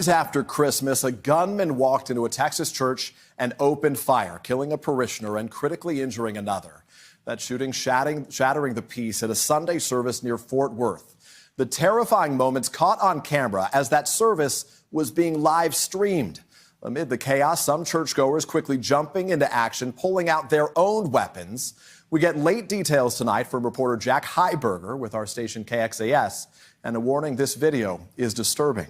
After Christmas, a gunman walked into a Texas church and opened fire, killing a parishioner and critically injuring another. That shooting shattering the peace at a Sunday service near Fort Worth. The terrifying moments caught on camera as that service was being live streamed. Amid the chaos, some churchgoers quickly jumping into action, pulling out their own weapons. We get late details tonight from reporter Jack Heiberger with our station KXAS, and a warning: this video is disturbing.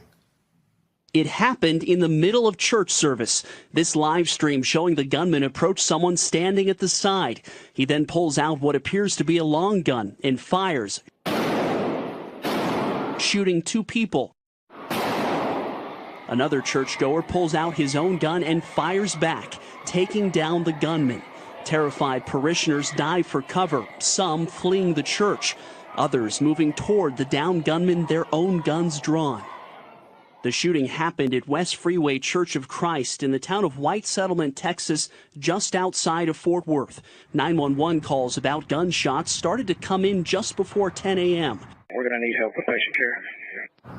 It happened in the middle of church service. This live stream showing the gunman approach someone standing at the side. He then pulls out what appears to be a long gun and fires, shooting two people. Another churchgoer pulls out his own gun and fires back, taking down the gunman. Terrified parishioners dive for cover, some fleeing the church, others moving toward the downed gunman, their own guns drawn. The shooting happened at West Freeway Church of Christ in the town of White Settlement, Texas, just outside of Fort Worth. 911 calls about gunshots started to come in just before 10 a.m. We're going to need help with patient care.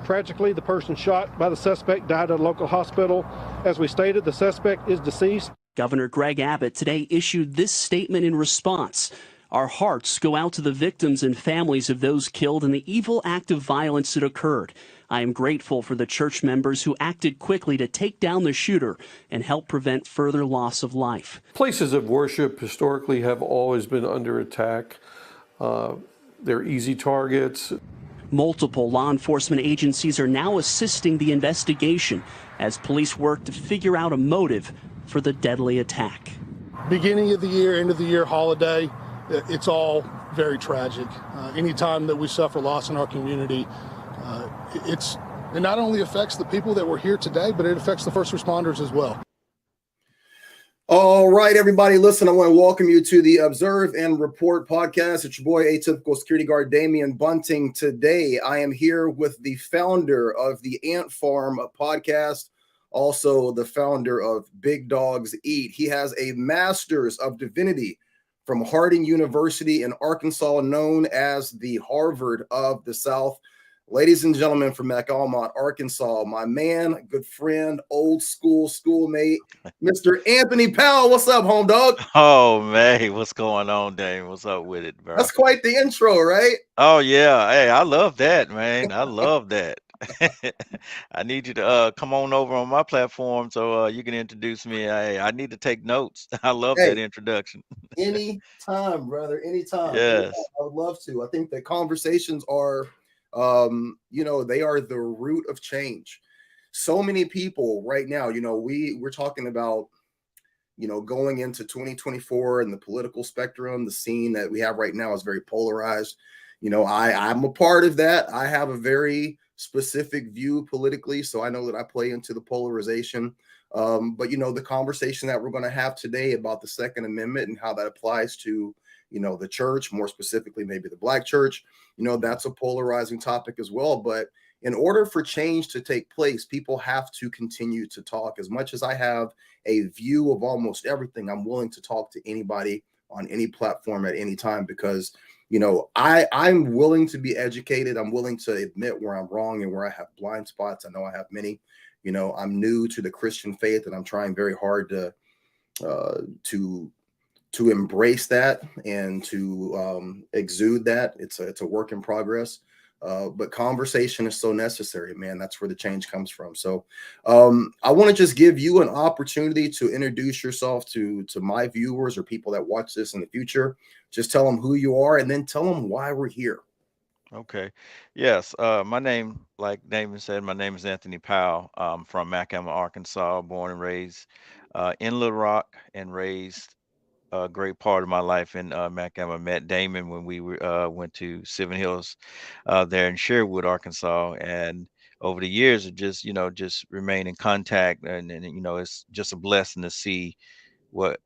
Tragically, the person shot by the suspect died at a local hospital. As we stated, the suspect is deceased. Governor Greg Abbott today issued this statement in response. Our hearts go out to the victims and families of those killed in the evil act of violence that occurred. I am grateful for the church members who acted quickly to take down the shooter and help prevent further loss of life. Places of worship historically have always been under attack. They're easy targets. Multiple law enforcement agencies are now assisting the investigation as police work to figure out a motive for the deadly attack. Beginning of the year, end of the year holiday, it's all very tragic. Anytime that we suffer loss in our community, it not only affects the people that were here today, but it affects the first responders as well. All right, everybody, listen, I want to welcome you to the Observe and Report podcast. It's your boy, Atypical Security Guard Damian Bunting. Today, I am here with the founder of the Ant Farm podcast, also the founder of Big Dogs Eat. He has a Master's of Divinity from Harding University in Arkansas, known as the Harvard of the South. Ladies and gentlemen, from McAlmont, Arkansas, my man, good friend, old school schoolmate, Mr. Anthony Powell. What's up, home dog? Oh, man, what's going on, Dame? What's up with it, bro? That's quite the intro, right? Oh, yeah. Hey, I love that, man. I love that. I need you to come on over on my platform so you can introduce me. I need to take notes. I love that introduction. Anytime, brother, anytime. Yes. I would love to. I think the conversations are, they are the root of change. So many people right now, we're talking about, going into 2024 and the political spectrum, the scene that we have right now is very polarized. I'm a part of that. I have a very specific view politically, so I know that I play into the polarization. But the conversation that we're going to have today about the Second Amendment and how that applies to, the church, more specifically, maybe the Black church, that's a polarizing topic as well. But in order for change to take place, people have to continue to talk. As much as I have a view of almost everything, I'm willing to talk to anybody on any platform at any time because, I'm willing to be educated. I'm willing to admit where I'm wrong and where I have blind spots. I know I have many. I'm new to the Christian faith and I'm trying very hard to embrace that and to exude that. It's a work in progress, but conversation is so necessary, man. That's where the change comes from. So I want to just give you an opportunity to introduce yourself to my viewers or people that watch this in the future. Just tell them who you are and then tell them why we're here. Okay. Yes. My name, like Damon said, my name is Anthony Powell. I'm from McAlmont, Arkansas, born and raised in Little Rock and raised a great part of my life in McAlmont. Met Damon when we went to Seven Hills there in Sherwood, Arkansas. And over the years, it just remain in contact. And it's just a blessing to see what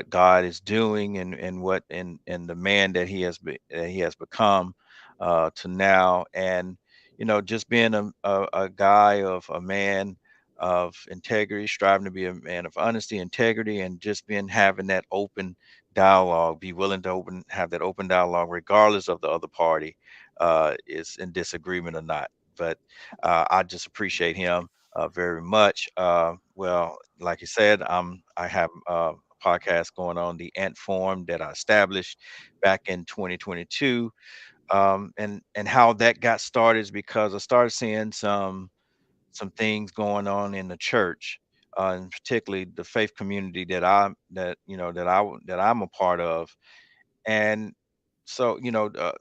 God is doing and what and the man that he has become to now. And, just being a guy of a man of integrity, striving to be a man of honesty, integrity, and just having that open dialogue, be willing to have that open dialogue, regardless of the other party is in disagreement or not. But I just appreciate him very much. Well, like you said, I have a podcast going on, the Ant Forum, that I established back in 2022. And how that got started is because I started seeing some things going on in the church, and particularly the faith community that I'm a part of. And so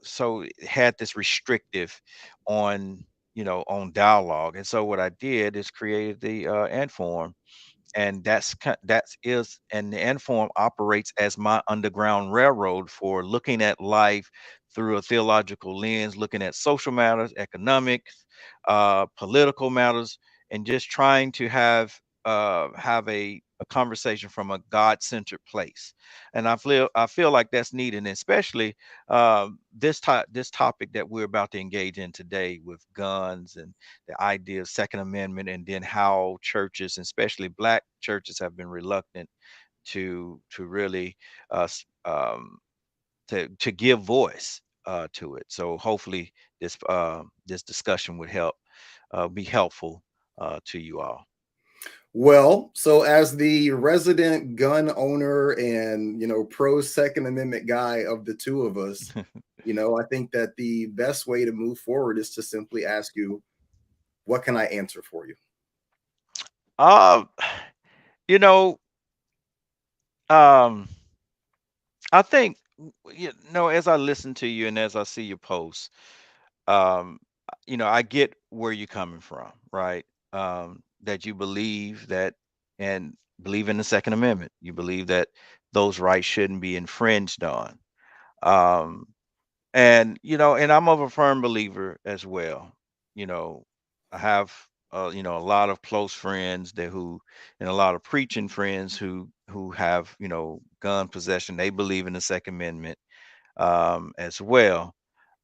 so it had this restrictive on on dialogue. And so what I did is created the ant forum, and and the Inform operates as my underground railroad for looking at life through a theological lens, looking at social matters, economics, political matters, and just trying to have a conversation from a God-centered place. And I feel like that's needed, and especially this topic that we're about to engage in today with guns and the idea of Second Amendment, and then how churches, especially Black churches, have been reluctant to really uh, s- um, to give voice to it. So hopefully this discussion would be helpful to you all. Well, so as the resident gun owner and, pro Second Amendment guy of the two of us, I think that the best way to move forward is to simply ask you, what can I answer for you? Uh, you know, um, I think as I listen to you and as I see your posts, um I get where you're coming from, right? That you believe that, and believe in the Second Amendment, you believe that those rights shouldn't be infringed on. um and I'm of a firm believer as well. you know I have a lot of close friends and a lot of preaching friends who have gun possession. They believe in the Second Amendment as well.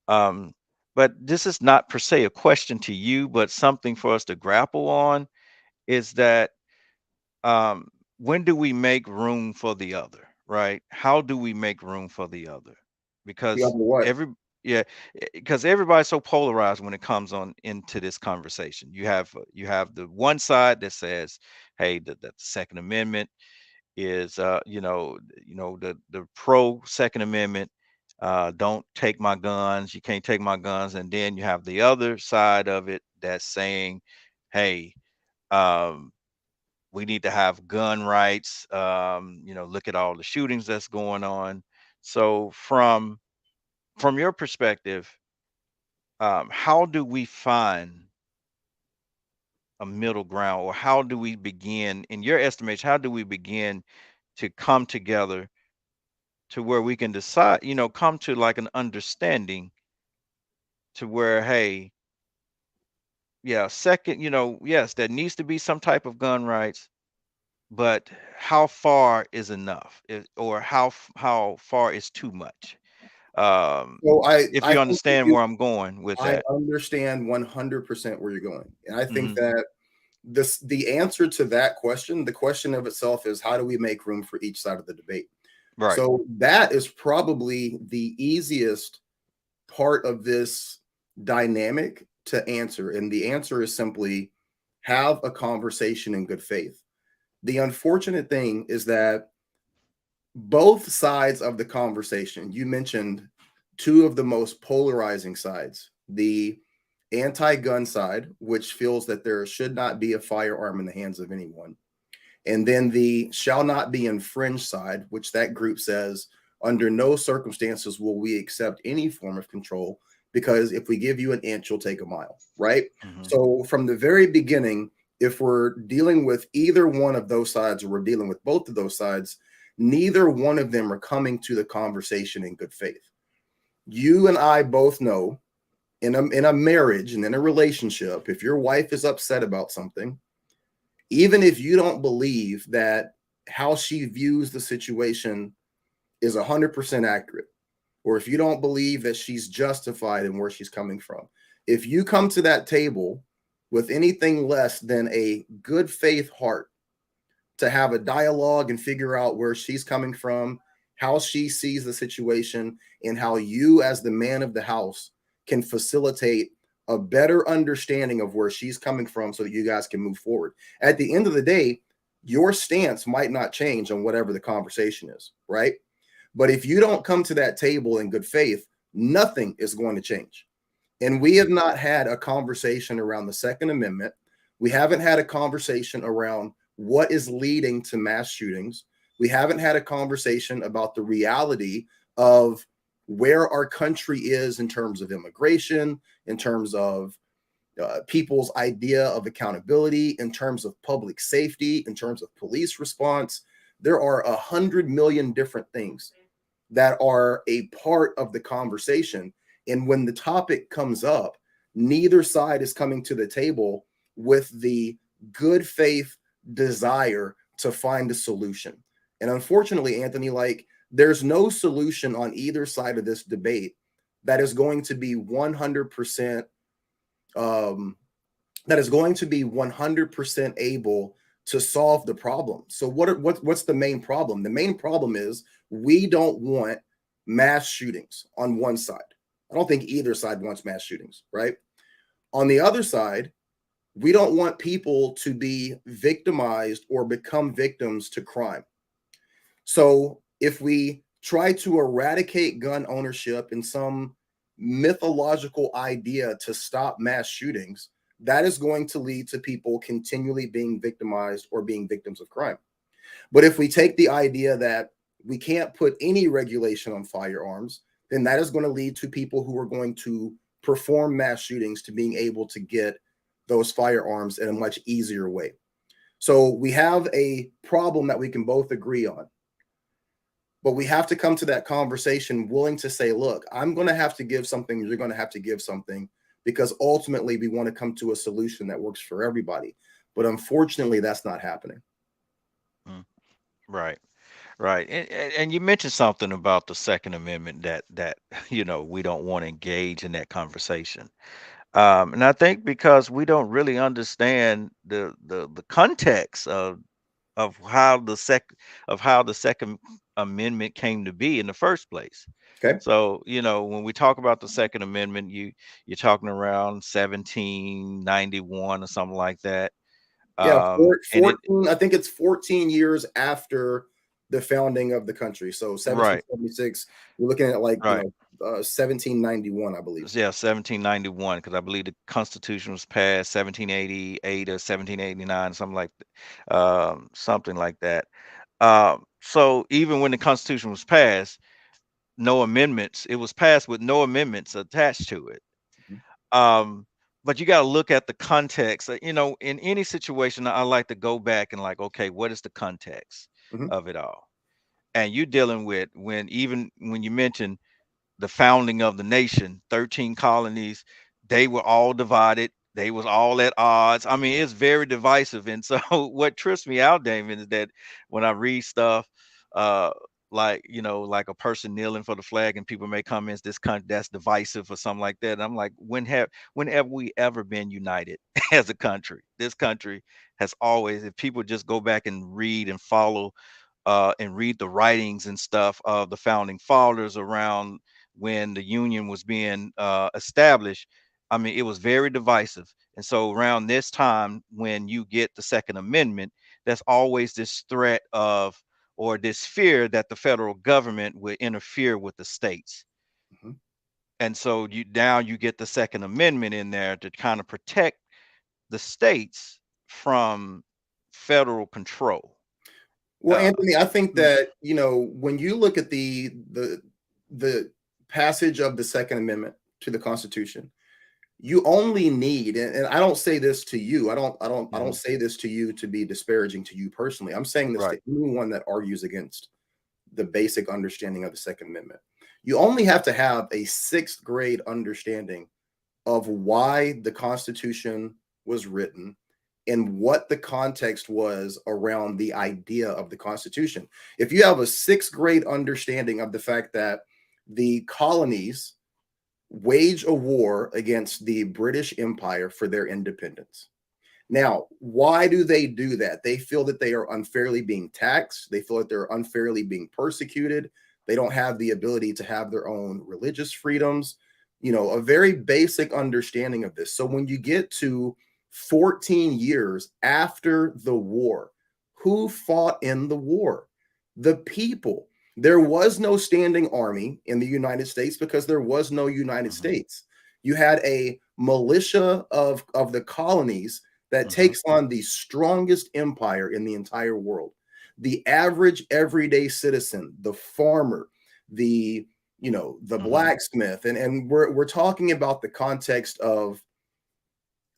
um, but this is not per se a question to you, but something for us to grapple on, is that um, when do we make room for the other, right? How do we make room for the other? The other Because what? yeah, because everybody's so polarized when it comes on into this conversation. You have the one side that says, hey, the Second Amendment is the pro Second Amendment, don't take my guns, you can't take my guns. And then you have the other side of it that's saying, hey, um we need to have gun rights. Look at all the shootings that's going on. So from your perspective, how do we find a middle ground, or how do we begin, in your estimation, how do we begin to come together to where we can decide, come to like an understanding to where, hey, yeah, second, yes, there needs to be some type of gun rights, but how far is enough? Or how far is too much? Um, So I if I you think that understand where I'm going with I that. understand 100% where you're going, and I think Hmm. that the answer to that question, the question of itself, is how do we make room for each side of the debate? Right. So that is probably the easiest part of this dynamic to answer, and the answer is simply have a conversation in good faith. The unfortunate thing is that both sides of the conversation, you mentioned two of the most polarizing sides: the anti-gun side, which feels that there should not be a firearm in the hands of anyone, and then the shall not be infringed side, which that group says under no circumstances will we accept any form of control, because if we give you an inch, you'll take a mile, right? Hmm. So from the very beginning, if we're dealing with either one of those sides, or we're dealing with both of those sides, neither one of them are coming to the conversation in good faith. You and I both know, in a marriage and in a relationship, if your wife is upset about something, even if you don't believe that how she views the situation is 100% accurate, or if you don't believe that she's justified in where she's coming from, if you come to that table with anything less than a good faith heart to have a dialogue and figure out where she's coming from, how she sees the situation, and how you, as the man of the house, can facilitate a better understanding of where she's coming from so that you guys can move forward. At the end of the day, your stance might not change on whatever the conversation is, right? But if you don't come to that table in good faith, nothing is going to change. And we have not had a conversation around the Second Amendment. We haven't had a conversation around what is leading to mass shootings. We haven't had a conversation about the reality of where our country is in terms of immigration, in terms of people's idea of accountability, in terms of public safety, in terms of police response. There are 100 million different things that are a part of the conversation. And when the topic comes up, neither side is coming to the table with the good faith desire to find a solution. And unfortunately, Anthony, like, there's no solution on either side of this debate that is going to be 100% that is going to be 100% able to solve the problem. So what's the main problem? The main problem is we don't want mass shootings on one side. I don't think either side wants mass shootings, right? On the other side, we don't want people to be victimized or become victims to crime. So if we try to eradicate gun ownership in some mythological idea to stop mass shootings, that is going to lead to people continually being victimized or being victims of crime. But if we take the idea that we can't put any regulation on firearms, then that is going to lead to people who are going to perform mass shootings to being able to get those firearms in a much easier way. So we have a problem that we can both agree on. But we have to come to that conversation willing to say, look, I'm going to have to give something, you're going to have to give something, because ultimately we want to come to a solution that works for everybody. But unfortunately, that's not happening. Right. Right. And you mentioned something about the Second Amendment that we don't want to engage in that conversation. And I think because we don't really understand the context of how the Second Amendment came to be in the first place. Okay. So, when we talk about the Second Amendment, you're talking around 1791 or something like that. Yeah, And it 14, I think it's 14 years after the founding of the country. So right, 1776, we're looking at like, right. 1791, I believe. Yeah, 1791, because I believe the Constitution was passed 1788 or 1789, something like that. So even when the Constitution was passed, no amendments. It was passed with no amendments attached to it. Mhm. But you got to look at the context. In any situation, I like to go back and like, okay, what is the context Mhm. of it all? And you're dealing with even when you mention the founding of the nation, 13 colonies, they were all divided. They was all at odds. I mean, it's very divisive. And so what trips me out, Damon, is that when I read stuff, uh, like a person kneeling for the flag and people make comments, this country that's divisive or something like that. And I'm like, when have we ever been united as a country? This country has always, if people just go back and read and follow and read the writings and stuff of the founding fathers around when the union was being established. I mean, it was very divisive. And so around this time, when you get the Second Amendment, there's always this threat of, or this fear that the federal government would interfere with the states. Mhm. And so you get the Second Amendment in there to kind of protect the states from federal control. Well, Uh, Anthony, I think mm, that, when you look at the passage of the Second Amendment to the Constitution, you only need, and I don't say this to you, I don't mhm, say this to you to be disparaging to you personally. I'm saying this right. to anyone that argues against the basic understanding of the Second Amendment. You only have to have a sixth grade understanding of why the Constitution was written and what the context was around the idea of the Constitution. If you have a sixth grade understanding of the fact that the colonies wage a war against the British Empire for their independence. Now, why do they do that? They feel that they are unfairly being taxed. They feel that they're unfairly being persecuted. They don't have the ability to have their own religious freedoms. a very basic understanding of this. So when you get to 14 years after the war, who fought in the war? The people. There was no standing army in the United States because there was no United Mm-hmm. States. You had a militia of the colonies that Mm-hmm. takes on the strongest empire in the entire world. The average everyday citizen, the farmer, the the Mm-hmm. blacksmith, and we're talking about the context of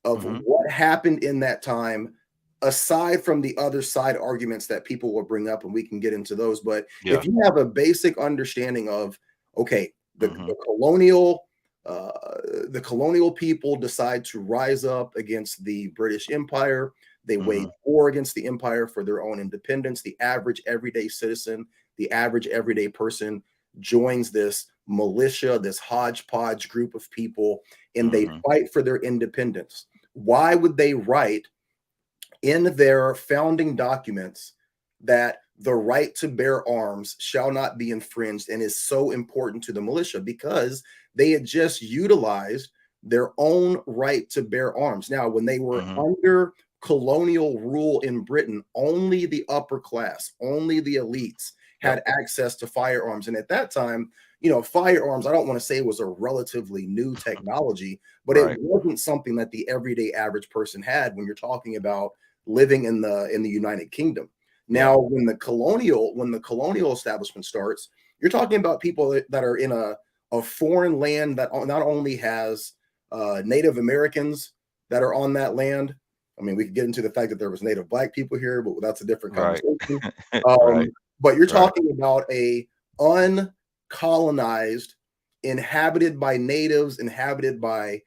Mm-hmm. what happened in that time, aside from the other side arguments that people will bring up, and we can get into those. But Yeah. if you have a basic understanding of, okay, Mm-hmm. the colonial people decide to rise up against the British Empire. They wage Mm-hmm. war against the empire for their own independence. The average everyday citizen, the average everyday person joins this militia, this hodgepodge group of people, and they Mm-hmm. fight for their independence. Why would they write in their founding documents that the right to bear arms shall not be infringed and is so important to the militia? Because they had just utilized their own right to bear arms. Now, when they were Mm-hmm. under colonial rule in Britain, only the upper class, only the elites had access to firearms. And at that time, firearms, I don't want to say it was a relatively new technology, but it Right. wasn't something that the everyday average person had when you're talking about living in the United Kingdom. Yeah. Now, when the colonial establishment starts, you're talking about people that are in a foreign land that not only has Native Americans that are on that land. I mean, we could get into the fact that there was Native Black people here, but that's a different Right. conversation. Right. But you're Right. talking about a uncolonized, inhabited by natives, inhabited by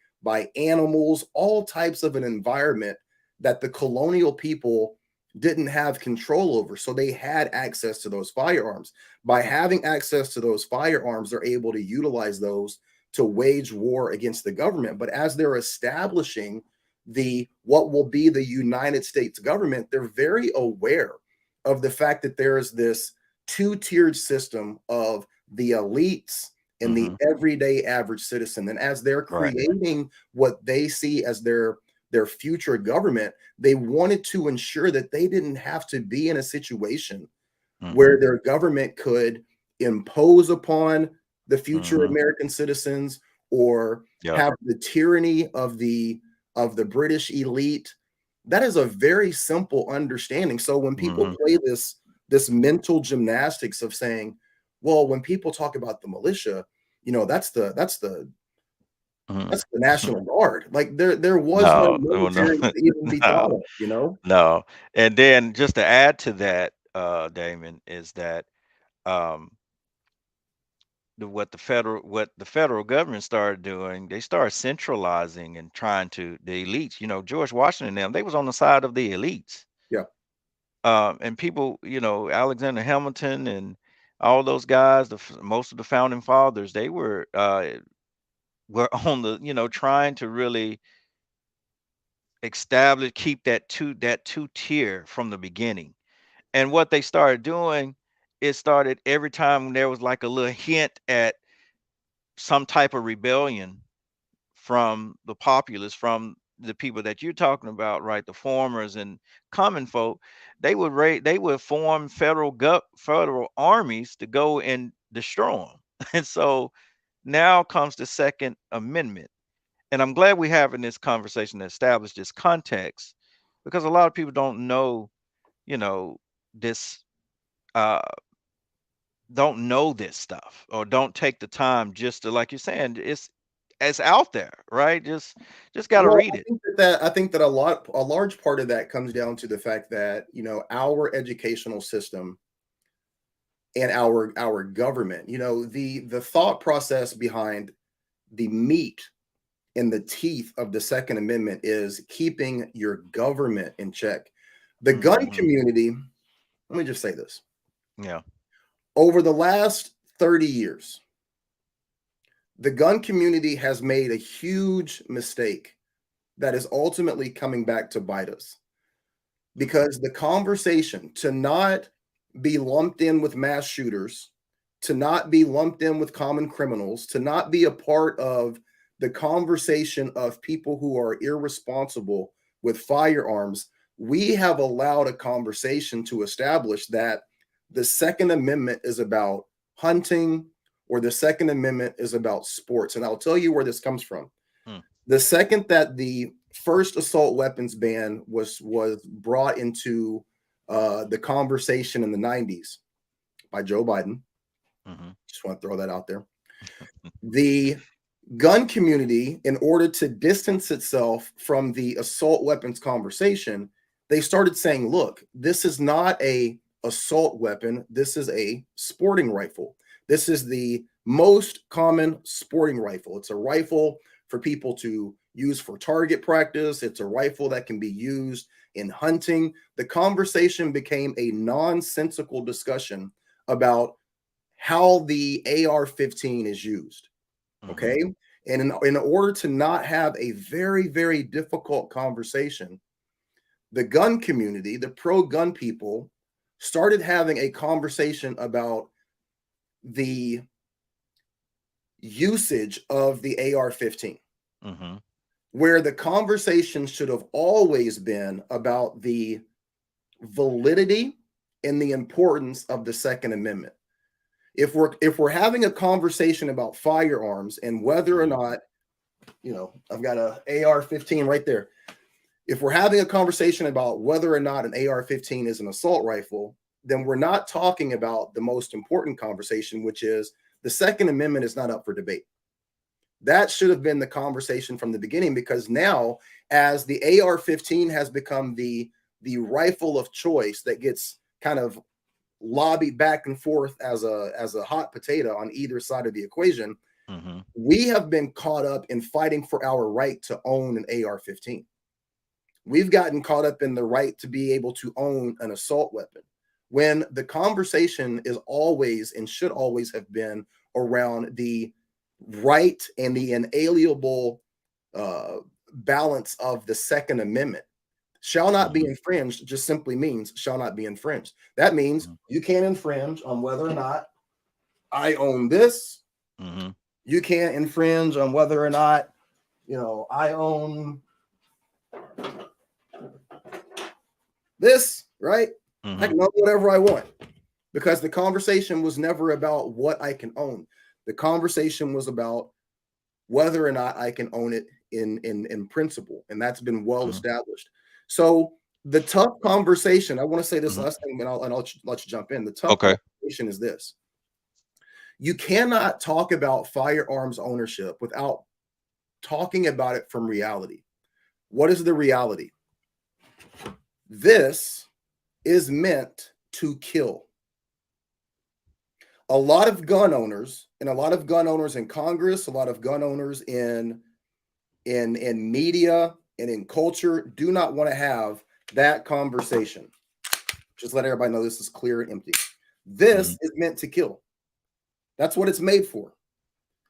animals, all types of an environment that the colonial people didn't have control over. So they had access to those firearms. By having access to those firearms, they're able to utilize those to wage war against the government. But as they're establishing what will be the United States government, they're very aware of the fact that there is this two-tiered system of the elites and the Mm-hmm. everyday average citizen. And as they're Right. creating what they see as their future government, they wanted to ensure that they didn't have to be in a situation Mm-hmm. where their government could impose upon the future Mm-hmm. American citizens or Yeah. have the tyranny of the British elite. That is a very simple understanding. So when people Mm-hmm. play this mental gymnastics of saying, well, when people talk about the militia, that's the Mm-hmm. National Guard. Like there was no No, no, no, military to even be no, thought of. no. And then just to add to that, Damon, is that um, what the federal government started doing, they started centralizing and trying to the elites. George Washington and them, they was on the side of the elites. Yeah. And people, Alexander Hamilton and all those guys, most of the founding fathers, they were on the, trying to really keep that two tier from the beginning. And what they started doing, it started every time there was like a little hint at some type of rebellion from the populace, from the people that you're talking about, right? The farmers and common folk, they would form federal armies to go and destroy them. And so now comes the Second Amendment. And I'm glad we're having this conversation to establish this context, because a lot of people you know, this uh don't know this stuff, or don't take the time just to, like you're saying, it's out there, right? Just got to Well, read it. I think that a large part of that comes down to the fact that our educational system and our government, the thought process behind the meat and the teeth of the Second Amendment is keeping your government in check. The gun Hmm. community, let me just say this. Yeah. Over the last 30 years, the gun community has made a huge mistake that is ultimately coming back to bite us, because the conversation to not be lumped in with mass shooters, to not be lumped in with common criminals, to not be a part of the conversation of people who are irresponsible with firearms, we have allowed a conversation to establish that the Second Amendment is about hunting, or the Second Amendment is about sports. And I'll tell you where this comes from. The second that the first assault weapons ban was brought into the conversation in the 90s by Joe Biden, just want to throw that out there, the gun community, in order to distance itself from the assault weapons conversation, they started saying, look, this is not a assault weapon. This is a sporting rifle. This is the most common sporting rifle. It's a rifle for people to use for target practice. It's a rifle that can be used in hunting. The conversation became a nonsensical discussion about how the AR-15 is used. Okay. And in order to not have a very, very difficult conversation, the gun community, the pro-gun people, started having a conversation about the usage of the AR-15, where the conversation should have always been about the validity and the importance of the Second Amendment. If we're having a conversation about firearms and whether or not, I've got a AR-15 right there. If we're having a conversation about whether or not an AR-15 is an assault rifle, then we're not talking about the most important conversation, which is the Second Amendment is not up for debate. That should have been the conversation from the beginning, because now, as the AR-15 has become the rifle of choice that gets kind of lobbied back and forth as a hot potato on either side of the equation, we have been caught up in fighting for our right to own an AR-15. We've gotten caught up in the right to be able to own an assault weapon, when the conversation is always and should always have been around the right and the inalienable balance of the Second Amendment. Shall not be infringed just simply means shall not be infringed. That means you can't infringe on whether or not I own this. You can't infringe on whether or not, I own this, right? I can own whatever I want, because the conversation was never about what I can own. The conversation was about whether or not I can own it in principle, and that's been well established. So the tough conversation, I want to say this last thing, and I'll let you jump in. The tough conversation is this: you cannot talk about firearms ownership without talking about it from reality. What is the reality? This is meant to kill. A lot of gun owners, and a lot of gun owners in Congress, a lot of gun owners in media and in culture do not want to have that conversation. Just let everybody know this is clear and empty. This is meant to kill. That's what it's made for.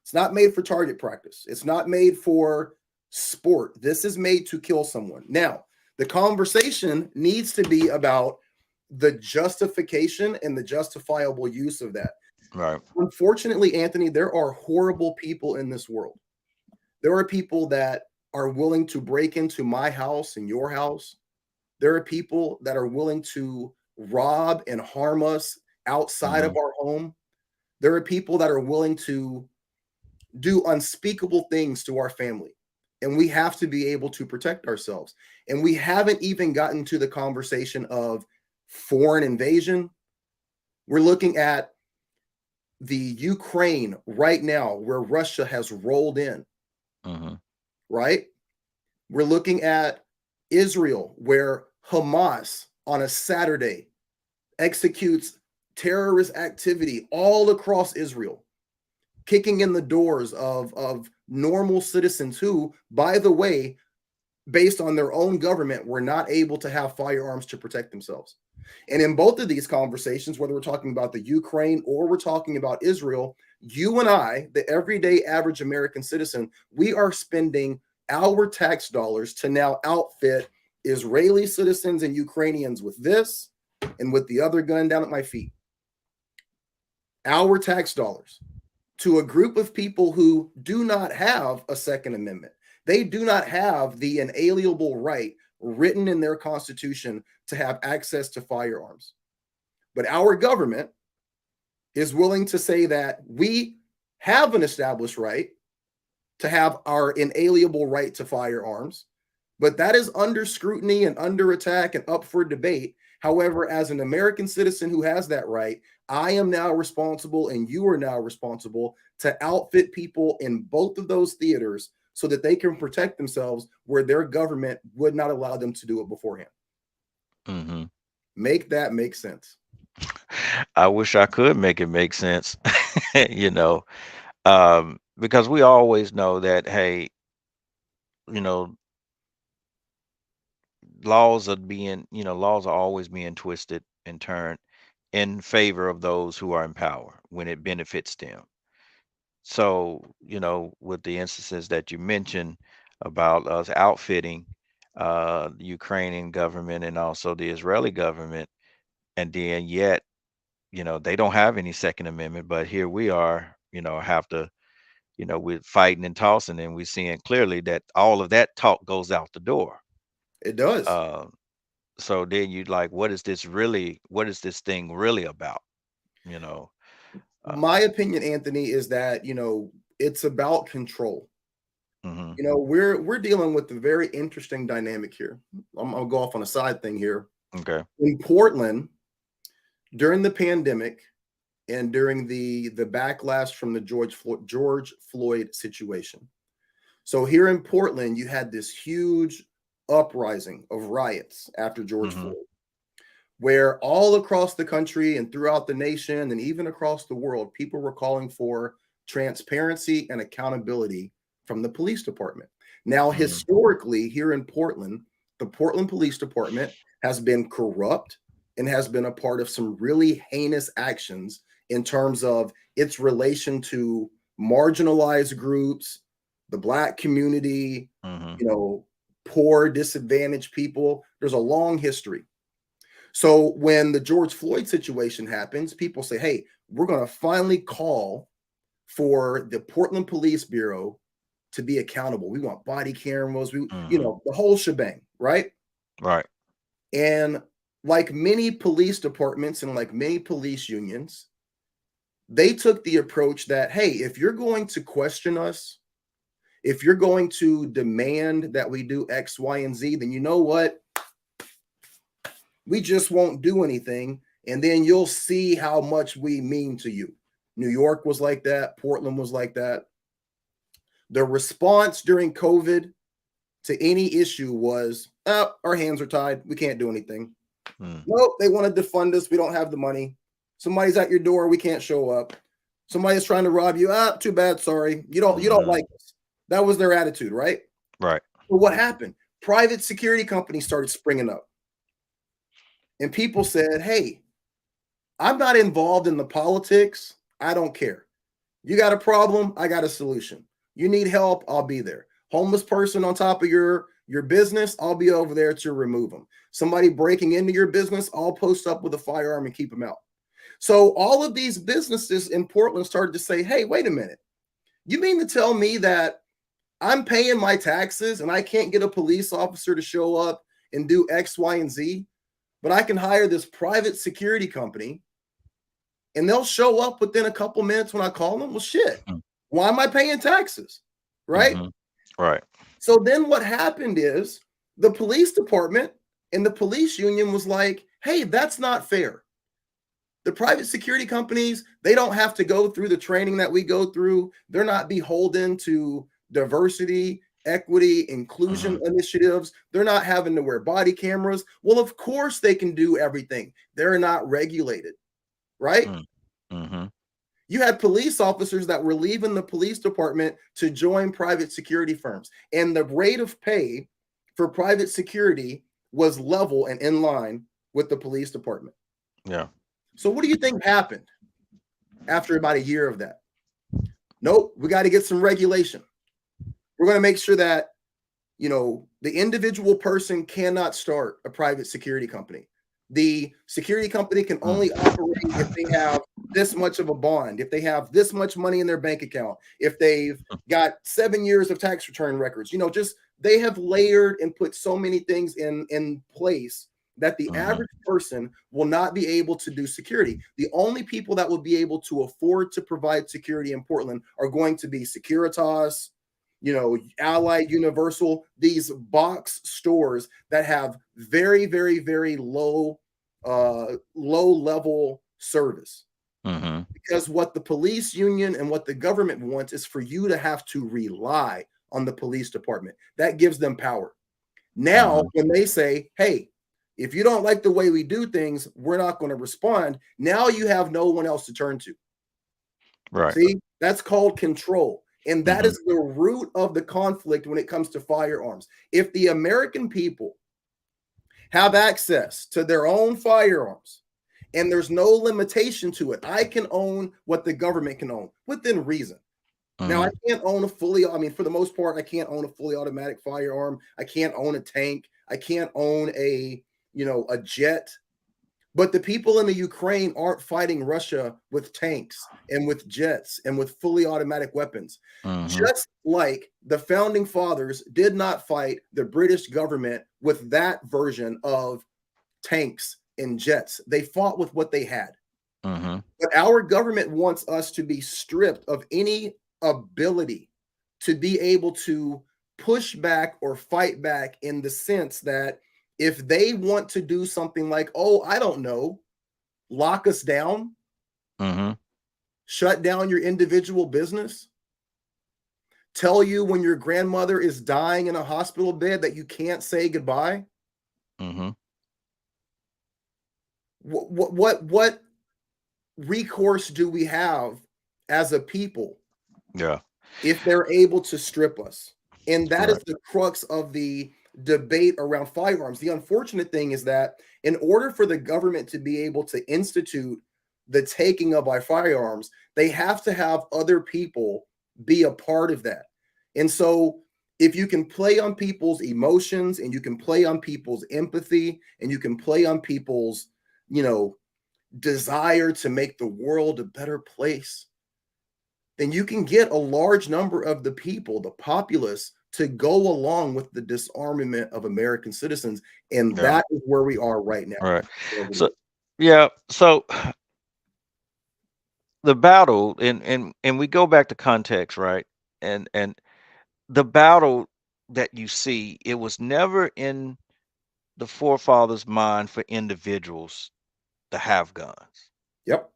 It's not made for target practice. It's not made for sport. This is made to kill someone. Now, the conversation needs to be about the justification and the justifiable use of that. Right. Unfortunately, Anthony, there are horrible people in this world. There are people that are willing to break into my house and your house. There are people that are willing to rob and harm us outside of our home. There are people that are willing to do unspeakable things to our family. And we have to be able to protect ourselves. And we haven't even gotten to the conversation of foreign invasion. We're looking at the Ukraine right now, where Russia has rolled in, right? We're looking at Israel, where Hamas on a Saturday executes terrorist activity all across Israel, kicking in the doors of normal citizens who, by the way, based on their own government, were not able to have firearms to protect themselves. And in both of these conversations, whether we're talking about the Ukraine or we're talking about Israel, you and I, the everyday average American citizen, we are spending our tax dollars to now outfit Israeli citizens and Ukrainians with this and with the other gun down at my feet. Our tax dollars to a group of people who do not have a Second Amendment. They do not have the inalienable right written in their Constitution to have access to firearms. But our government is willing to say that we have an established right to have our inalienable right to firearms, but that is under scrutiny and under attack and up for debate. However, as an American citizen who has that right, I am now responsible and you are now responsible to outfit people in both of those theaters so that they can protect themselves where their government would not allow them to do it beforehand. Mm-hmm. Make that make sense. I wish I could make it make sense, you know, because we always know that, hey, you know, laws are always being twisted and turned in favor of those who are in power when it benefits them. So, with the instances that you mentioned about us outfitting the Ukrainian government and also the Israeli government, and then yet, they don't have any Second Amendment, but here we are, have to, we're fighting and tossing, and we're seeing clearly that all of that talk goes out the door. It does. Uh, so then you like, what is this really? What is this thing really about? You know, My opinion, Anthony, is that, it's about control. mhm, We're dealing with a very interesting dynamic here. I'm gonna go off on a side thing here. okay, In Portland, during the pandemic and during the backlash from the George Floyd situation. So here in Portland, you had this huge uprising of riots after George mhm, Floyd, where all across the country and throughout the nation and even across the world, people were calling for transparency and accountability from the police department. Now, mhm, historically, here in Portland, the Portland Police Department has been corrupt and has been a part of some really heinous actions in terms of its relation to marginalized groups, the Black community, mhm, poor, disadvantaged people. There's a long history. So when the George Floyd situation happens, people say, hey, we're going to finally call for the Portland Police Bureau to be accountable. We want body cameras, mhm. the whole shebang, right? Right. And like many police departments and like many police unions, they took the approach that, hey, if you're going to question us, if you're going to demand that we do X, Y, and Z, then you know what? We just won't do anything. And then you'll see how much we mean to you. New York was like that. Portland was like that. The response during COVID to any issue was, oh, our hands are tied. We can't do anything. Mm, Nope, they want to defund us. We don't have the money. Somebody's at your door. We can't show up. Somebody's trying to rob you. Ah, too bad. Sorry. You don't mhm. like us. That was their attitude, right? Right. But what happened? Private security companies started springing up. And people said, hey, I'm not involved in the politics. I don't care. You got a problem, I got a solution. You need help, I'll be there. Homeless person on top of your business, I'll be over there to remove them. Somebody breaking into your business, I'll post up with a firearm and keep them out. So all of these businesses in Portland started to say, hey, wait a minute. You mean to tell me that I'm paying my taxes and I can't get a police officer to show up and do X, Y, and Z, but I can hire this private security company and they'll show up within a couple minutes when I call them? Well, shit. Mm, Why am I paying taxes? Right? mhm. Right. So then what happened is the police department and the police union was like, hey, that's not fair. The private security companies, they don't have to go through the training that we go through. They're not beholden to diversity, equity, inclusion Mhm, initiatives. They're not having to wear body cameras. Well, of course they can do everything. They're not regulated, right? mm, mhm. You had police officers that were leaving the police department to join private security firms. And the rate of pay for private security was level and in line with the police department. Yeah. So what do you think happened after about a year of that? Nope, we got to get some regulation. We're going to make sure that, the individual person cannot start a private security company. The security company can only operate if they have this much of a bond, if they have this much money in their bank account, if they've got 7 years of tax return records, just they have layered and put so many things in place that the average person will not be able to do security. The only people that will be able to afford to provide security in Portland are going to be Securitas, Allied Universal, these box stores that have very, very, very low level service. Because what the police union and what the government wants is for you to have to rely on the police department. That gives them power. Now, when they say, hey, if you don't like the way we do things, we're not going to respond. Now you have no one else to turn to. Right. See, that's called control. And that is the root of the conflict when it comes to firearms. If the American people have access to their own firearms and there's no limitation to it, I can own what the government can own within reason. Now, I can't own for the most part, I can't own a fully automatic firearm. I can't own a tank. I can't own a jet. But the people in the Ukraine aren't fighting Russia with tanks and with jets and with fully automatic weapons. Just like the founding fathers did not fight the British government with that version of tanks and jets. They fought with what they had. But our government wants us to be stripped of any ability to be able to push back or fight back, in the sense that if they want to do something like, I don't know, lock us down, shut down your individual business, tell you when your grandmother is dying in a hospital bed that you can't say goodbye. What recourse do we have as a people? Yeah. If they're able to strip us. And that is the crux of the debate around firearms. The unfortunate thing is that in order for the government to be able to institute the taking of our firearms, they have to have other people be a part of that. And so if you can play on people's emotions, and you can play on people's empathy, and you can play on people's, desire to make the world a better place, then you can get a large number of the people, the populace, to go along with the disarmament of American citizens. And that is where we are right now. Right. So, so the battle, and we go back to context, right? And the battle that you see, it was never in the forefathers' mind for individuals to have guns. Yep.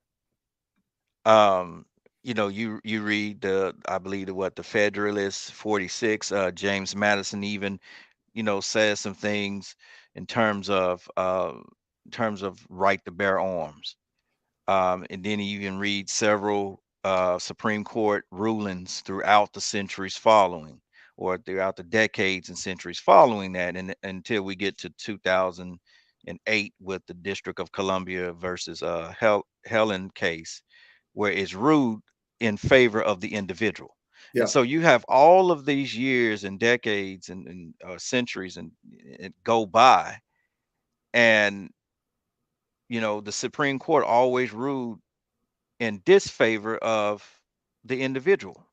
You read I believe the Federalist 46, James Madison even, says some things in terms of right to bear arms. And then you can read several Supreme Court rulings throughout the centuries following, or throughout the decades and centuries following that, and until we get to 2008 with the District of Columbia versus Helen case, where it's ruled in favor of the individual. Yeah. And so you have all of these years and decades and centuries and go by, and the Supreme Court always ruled in disfavor of the individual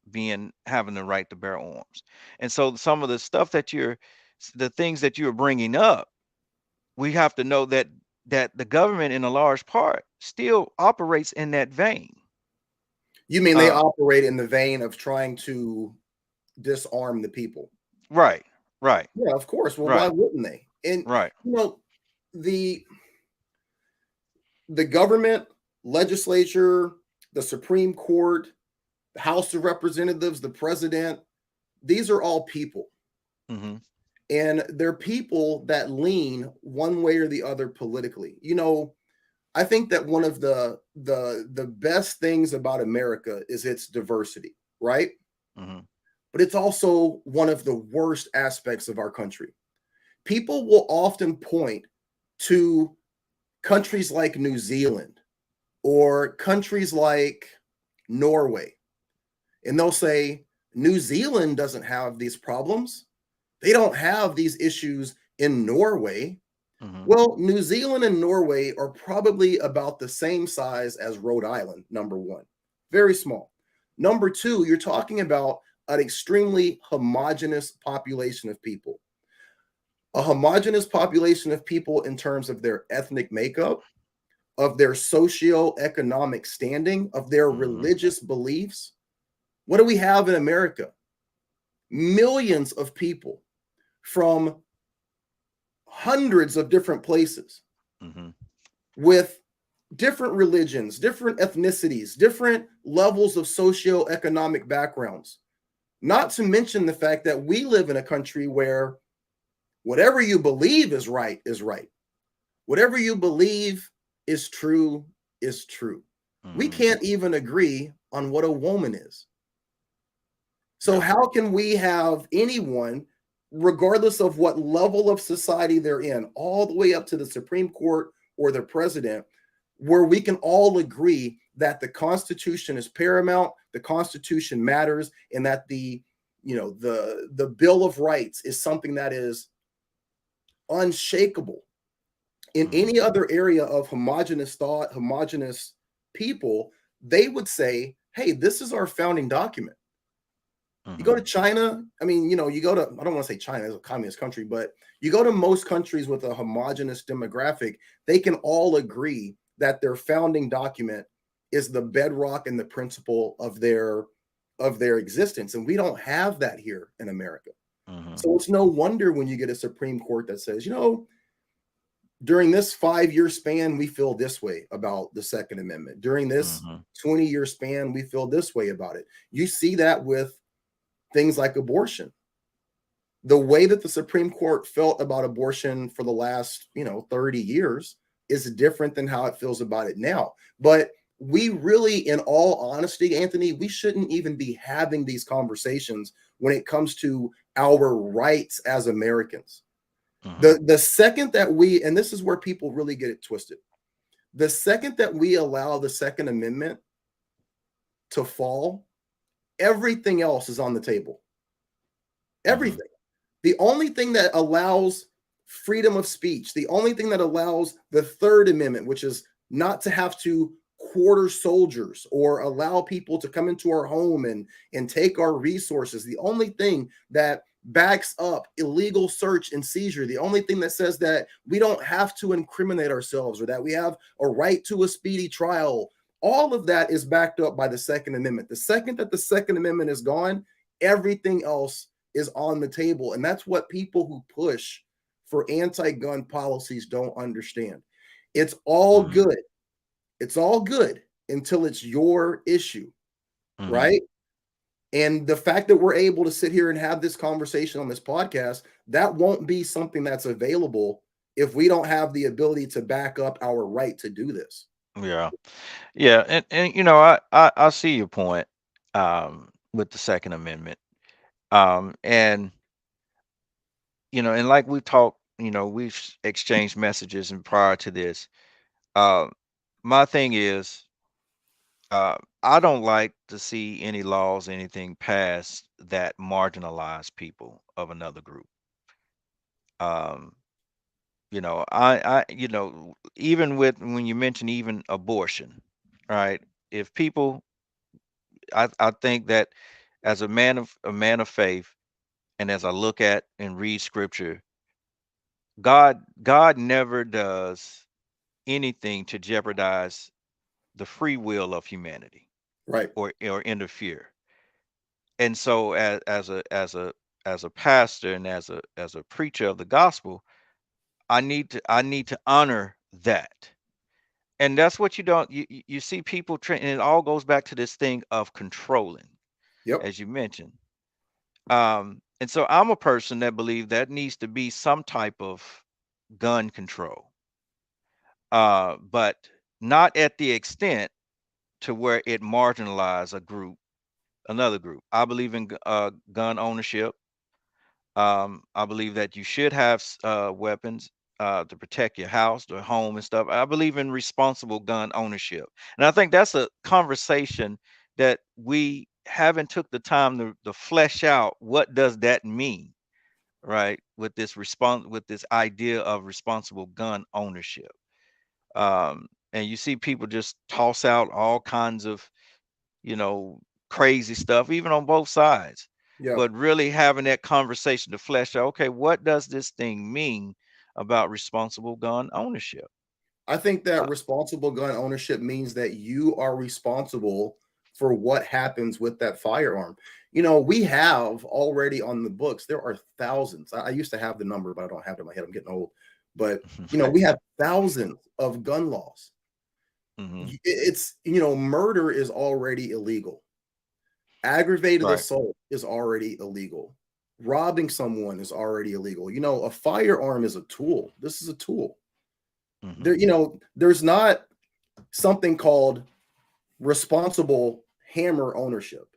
having the right to bear arms. And so some of the stuff the things that you're bringing up, we have to know that the government in a large part still operates in that vein. You mean they operate in the vein of trying to disarm the people? Right. Yeah, of course. Well, why wouldn't they? And the government, legislature, the Supreme Court, the House of Representatives, the president, these are all people. And they're people that lean one way or the other politically. I think that one of the best things about America is its diversity, right? But it's also one of the worst aspects of our country. People will often point to countries like New Zealand or countries like Norway, and they'll say, New Zealand doesn't have these problems. They don't have these issues in Norway. Mhm. Well, New Zealand and Norway are probably about the same size as Rhode Island, number one. Very small. Number two, you're talking about an extremely homogenous population of people. A homogenous population of people in terms of their ethnic makeup, of their socioeconomic standing, of their Mhm. religious beliefs. What do we have in America? Millions of people from hundreds of different places Mhm. with different religions, different ethnicities, different levels of socioeconomic backgrounds. Not to mention the fact that we live in a country where whatever you believe is right is right. Whatever you believe is true is true. We Mhm. can't even agree on what a woman is. So, Yeah. how can we have anyone, regardless of what level of society they're in, all the way up to the Supreme Court or the president, where we can all agree that the Constitution is paramount, the Constitution matters, and that the Bill of Rights is something that is unshakable. In Mhm. any other area of homogenous thought, homogenous people, they would say, hey, this is our founding document. You go Mhm. to China, I mean, you go to, I don't want to say China is a communist country, but you go to most countries with a homogenous demographic, they can all agree that their founding document is the bedrock and the principle of their existence. And we don't have that here in America. Mhm. So it's no wonder when you get a Supreme Court that says, during this 5-year span, we feel this way about the Second Amendment. During this Mhm. 20-year span, we feel this way about it. You see that with things like abortion. The way that the Supreme Court felt about abortion for the last, 30 years is different than how it feels about it now. But we really, in all honesty, Anthony, we shouldn't even be having these conversations when it comes to our rights as Americans. Mhm. The second that and this is where people really get it twisted, the second that we allow the Second Amendment to fall, everything else is on the table. Mhm. Everything. The only thing that allows freedom of speech, the only thing that allows the Third Amendment, which is not to have to quarter soldiers or allow people to come into our home and take our resources, the only thing that backs up illegal search and seizure, the only thing that says that we don't have to incriminate ourselves or that we have a right to a speedy trial, all of that is backed up by the Second Amendment. The second that the Second Amendment is gone, everything else is on the table. And that's what people who push for anti-gun policies don't understand. It's all Mhm. good. It's all good until it's your issue, Mhm. right? And the fact that we're able to sit here and have this conversation on this podcast, that won't be something that's available if we don't have the ability to back up our right to do this. Yeah. Yeah. And I see your point with the Second Amendment. And and like we talked, we've exchanged messages and prior to this. Uh, my thing is, I don't like to see any laws, anything passed that marginalize people of another group. Um, even with when you mention even abortion, right? If people, I think that as a man of faith, and as I look at and read scripture, God never does anything to jeopardize the free will of humanity Right. or interfere. And so as a pastor and as a preacher of the gospel, I need to honor that. And that's what you don't you see people and it all goes back to this thing of controlling, Yep. as you mentioned. And so I'm a person that believe that needs to be some type of gun control, but not at the extent to where it marginalize another group. I believe in gun ownership. I believe that you should have weapons to protect your house, the home, and stuff. I believe in responsible gun ownership, and I think that's a conversation that we haven't took the time to flesh out. What does that mean? right, with this idea of responsible gun ownership. And you see people just toss out all kinds of, you know, crazy stuff, even on both sides. Yeah. But really having that conversation to flesh out, okay, what does this thing mean about responsible gun ownership? I think that Uh, responsible gun ownership means that you are responsible for what happens with that firearm. We have already on the books, there are thousands. I used to have the number, but I don't have it in my head. I'm getting old. But, we have thousands of gun laws. mhm, Murder is already illegal. Aggravated right. assault is already illegal. Robbing someone is already illegal. A firearm is a tool. This is a tool. Mhm, There's not something called responsible hammer ownership.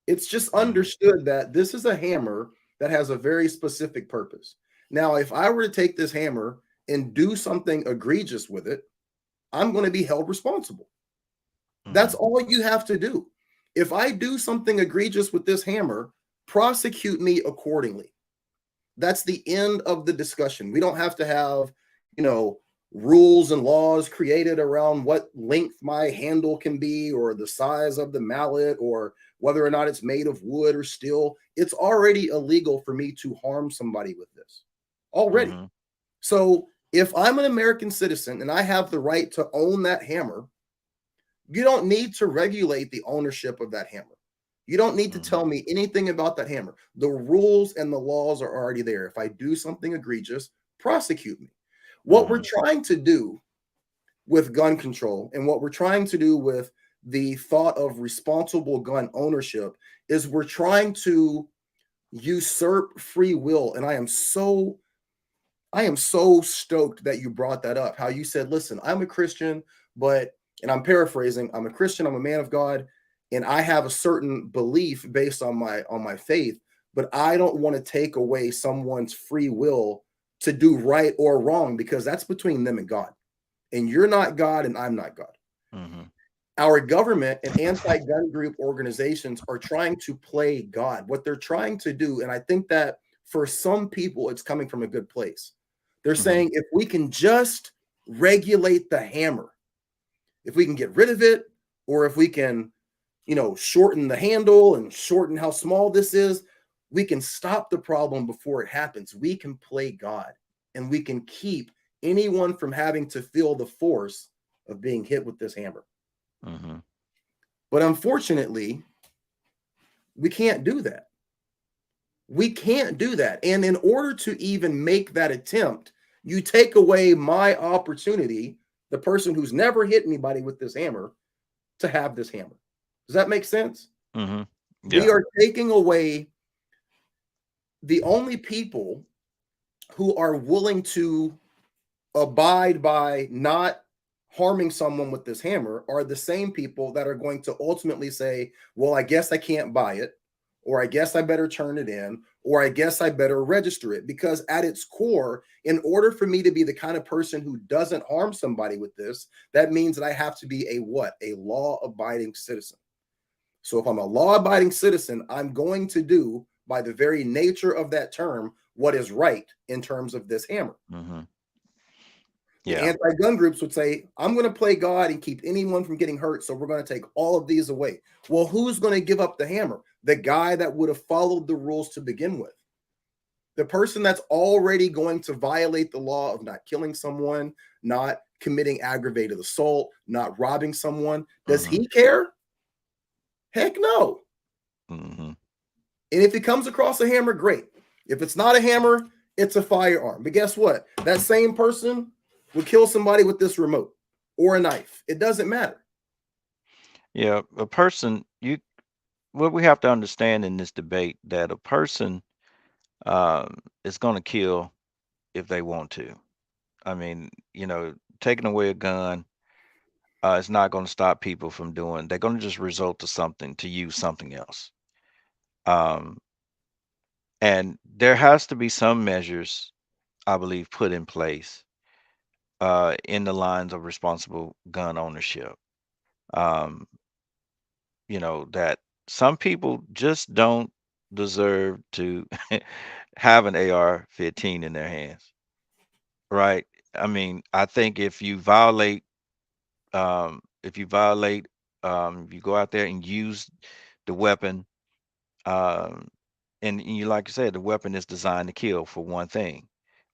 It's just mhm, understood that this is a hammer that has a very specific purpose. Now, if I were to take this hammer and do something egregious with it, I'm going to be held responsible. That's mhm, all you have to do. If I do something egregious with this hammer, prosecute me accordingly. That's the end of the discussion. We don't have to have, you know, rules and laws created around what length my handle can be or the size of the mallet or whether or not it's made of wood or steel. It's already illegal for me to harm somebody with this already. mhm, So if I'm an American citizen and I have the right to own that hammer, you don't need to regulate the ownership of that hammer. You don't need to mhm, tell me anything about that hammer. The rules and the laws are already there. If I do something egregious, prosecute me. What we're mhm, trying to do with gun control and what we're trying to do with the thought of responsible gun ownership is we're trying to usurp free will. And I am so stoked that you brought that up. How you said, listen, I'm a Christian, but, and I'm paraphrasing, I'm a Christian, I'm a man of God, and I have a certain belief based on my faith, but I don't want to take away someone's free will to do right or wrong because that's between them and God. And you're not God and I'm not God. mhm, Our government and anti-gun group organizations are trying to play God. What they're trying to do, and I think that for some people, it's coming from a good place. They're mhm, saying if we can just regulate the hammer, if we can get rid of it, or if we can, shorten the handle and shorten how small this is, we can stop the problem before it happens. We can play God and we can keep anyone from having to feel the force of being hit with this hammer. mhm, But unfortunately, we can't do that. We can't do that. And in order to even make that attempt, you take away my opportunity, the person who's never hit anybody with this hammer, to have this hammer. Does that make sense? mhm. We Yeah. are taking away the only people who are willing to abide by not harming someone with this hammer are the same people that are going to ultimately say, well, I guess I can't buy it, or I guess I better turn it in, or I guess I better register it. Because at its core, in order for me to be the kind of person who doesn't harm somebody with this, that means that I have to be a what? A law abiding citizen. So if I'm a law abiding citizen, I'm going to do, by the very nature of that term, what is right in terms of this hammer. Mhm. The Yeah. anti-gun groups would say, I'm going to play God and keep anyone from getting hurt, so we're going to take all of these away. Well, who's going to give up the hammer? The guy that would have followed the rules to begin with. The person that's already going to violate the law of not killing someone, not committing aggravated assault, not robbing someone. Does Mhm, he care? Heck no. mhm. And if he comes across a hammer, great. If it's not a hammer, it's a firearm. But guess what? That same person would kill somebody with this remote or a knife. It doesn't matter. Yeah, a person you what we have to understand in this debate that a person is going to kill if they want to. I mean, taking away a gun is not going to stop people from doing. They're going to just result to something to use something else. Um, and there has to be some measures, I believe, put in place in the lines of responsible gun ownership. Um, that some people just don't deserve to have an AR-15 in their hands, right? I mean, I think if you violate, um, if you violate, if you go out there and use the weapon, um, and you like I said, the weapon is designed to kill for one thing.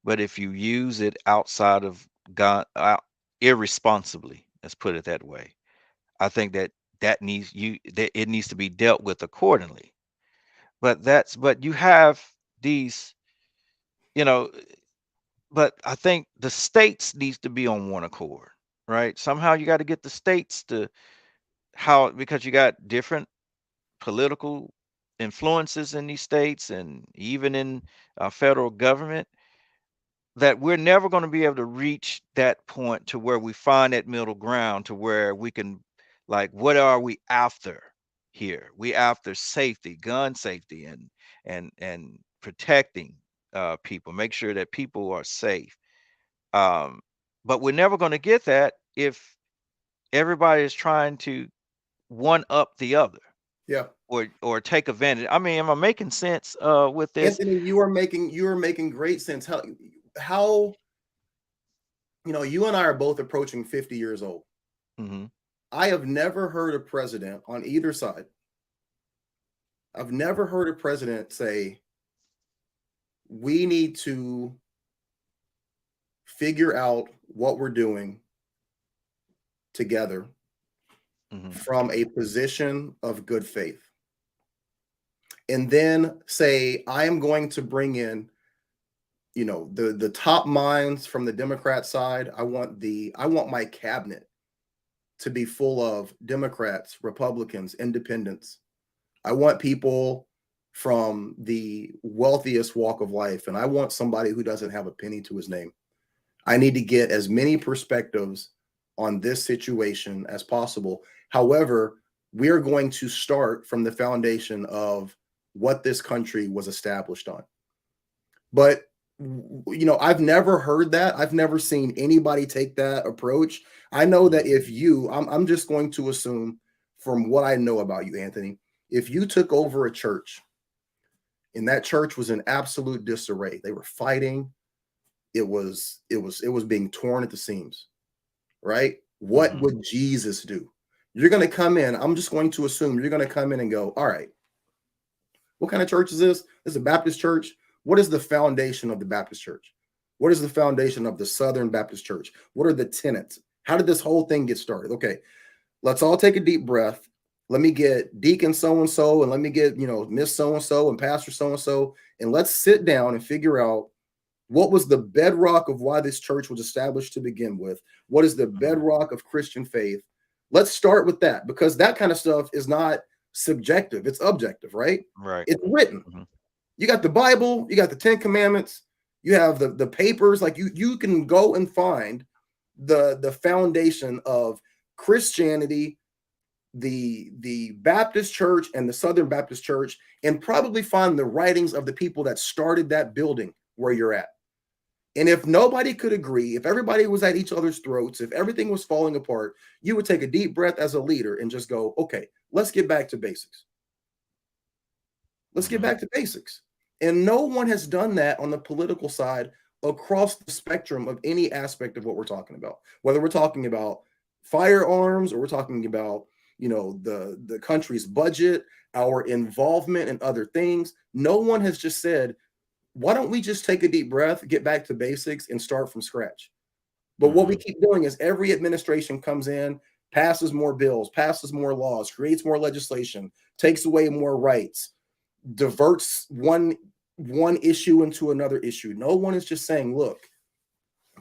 But if you use it outside of gun, irresponsibly, let's put it that way, I think that that it needs to be dealt with accordingly. But you have these, you know, but I think the states needs to be on one accord, right? Somehow you got to get the states to how, because you got different political influences in these states and even in federal government, that we're never going to be able to reach that point to where we find that middle ground to where we can, like, what are we after here? We after safety, gun safety, and protecting people, make sure that people are safe. um, but we're never going to get that if everybody is trying to one up the other, Yeah. or take advantage. I mean, am I making sense with this? Anthony, you are making great sense. How you and I are both approaching 50 years old. Hmm. I have never heard a president on either side. I've never heard a president say, we need to figure out what we're doing together Hmm. from a position of good faith. And then say, I am going to bring in, the top minds from the Democrat side. I want my cabinet to be full of Democrats, Republicans, independents. I want people from the wealthiest walk of life, and I want somebody who doesn't have a penny to his name. I need to get as many perspectives on this situation as possible. However, we are going to start from the foundation of what this country was established on. But I've never heard that. I've never seen anybody take that approach. I know that if I'm just going to assume from what I know about you, Anthony, if you took over a church and that church was in absolute disarray, they were fighting, it was being torn at the seams, right? What Hmm. would Jesus do? You're going to come in. I'm just going to assume you're going to come in and go, all right, what kind of church is this? This is a Baptist church. What is the foundation of the Baptist church? What is the foundation of the Southern Baptist church? What are the tenets? How did this whole thing get started? Okay, let's all take a deep breath. Let me get Deacon so and so, and let me get, Miss so and so and Pastor so and so, and let's sit down and figure out what was the bedrock of why this church was established to begin with. What is the Hmm. bedrock of Christian faith? Let's start with that, because that kind of stuff is not subjective, it's objective, right? Right. It's written. Hmm. You got the Bible, you got the 10 Commandments, you have the papers. Like you can go and find the foundation of Christianity, the Baptist church and the Southern Baptist church, and probably find the writings of the people that started that building where you're at. And if nobody could agree, if everybody was at each other's throats, if everything was falling apart, you would take a deep breath as a leader and just go, okay, let's get back to basics. Let's get Hmm. back to basics. And no one has done that on the political side across the spectrum of any aspect of what we're talking about. Whether we're talking about firearms or we're talking about, the country's budget, our involvement in other things, no one has just said, why don't we just take a deep breath, get back to basics, and start from scratch? But what we Hmm. keep doing is every administration comes in, passes more bills, passes more laws, creates more legislation, takes away more rights, diverts one issue into another issue. No one is just saying, look,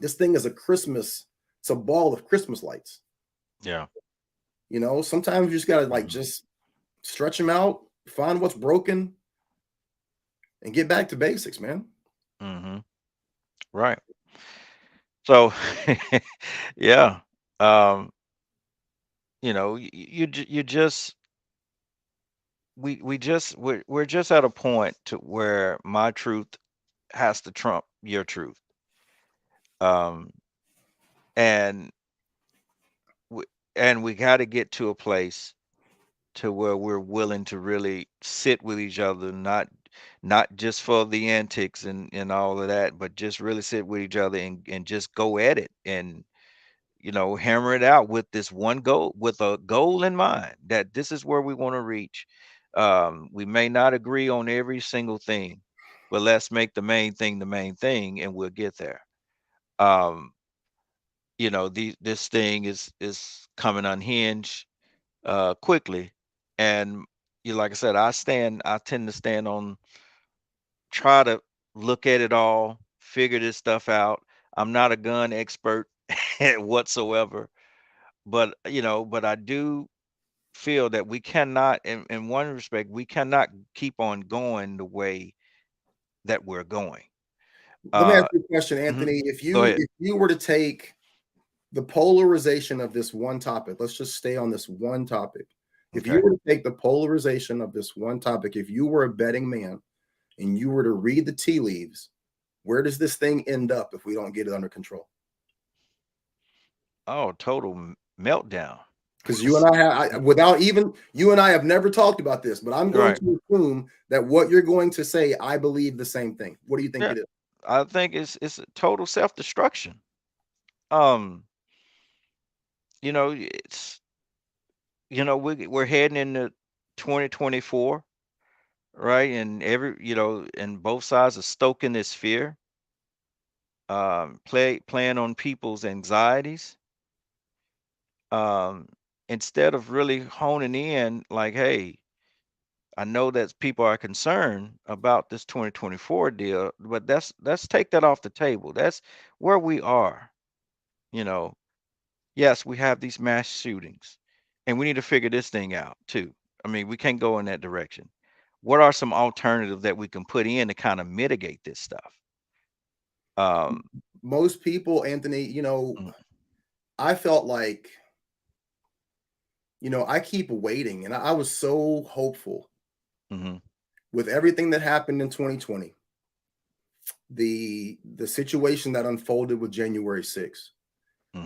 this thing is it's a ball of Christmas lights. Yeah. Sometimes you just gotta Hmm. just stretch them out, find what's broken, and get back to basics, man. Hmm. Right. So, yeah. Um, you just we just we're just at a point to where my truth has to trump your truth. Um, and we, and we got to get to a place to where we're willing to really sit with each other, not not just for the antics and all of that, but just really sit with each other and just go at it and, hammer it out with this one goal, with a goal in mind that this is where we want to reach. We may not agree on every single thing, but let's make the main thing, and we'll get there. Um, this thing is coming unhinged quickly, and like I said, I tend to stand on, try to look at it all, figure this stuff out. I'm not a gun expert whatsoever, but I do feel that we cannot, in one respect, we cannot keep on going the way that we're going. Let me ask Uh, you a question, mhm. Anthony. If Go you ahead. if you were to take the polarization of this one topic, let's just stay on this one topic. If you Okay. were to take the polarization of this one topic, if you were a betting man and you were to read the tea leaves, where does this thing end up if we don't get it under control? Oh, total meltdown. Because you and I have, without even you and I have never talked about this, but I'm going Right. to assume that what you're going to say, I believe the same thing. What do you think Yeah. it is? I think it's a total self-destruction. Um, it's we're heading into 2024, right? And and both sides are stoking this fear, playing on people's anxieties, um, instead of really honing in, like, hey, I know that people are concerned about this 2024 deal, but let's take that off the table. That's where we are. You know, yes, we have these mass shootings, and we need to figure this thing out too. I mean, we can't go in that direction. What are some alternatives that we can put in to kind of mitigate this stuff? Um, Most people, Anthony, mm, I felt like, I keep waiting, and I was so hopeful mhm, with everything that happened in 2020, the situation that unfolded with January 6th.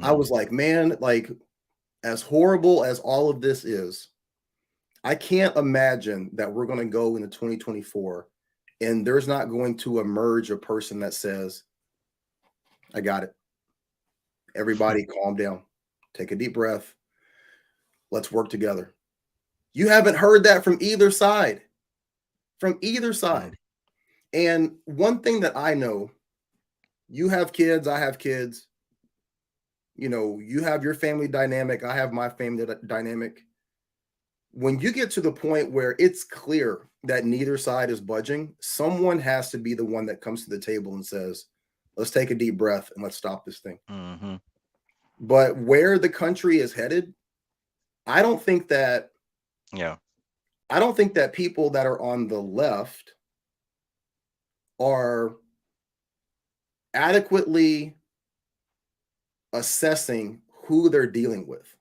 I mhm, was like, man, like as horrible as all of this is, I can't imagine that we're going to go into 2024 and there's not going to emerge a person that says, I got it. Everybody calm down. Take a deep breath. Let's work together. You haven't heard that from either side. From either mhm, side. And one thing that I know, you have kids, I have kids, you have your family dynamic, I have my family dynamic. When you get to the point where it's clear that neither side is budging, someone has to be the one that comes to the table and says, let's take a deep breath and let's stop this thing. mhm, But where the country is headed, I don't think that yeah, people that are on the left are adequately assessing who they're dealing with.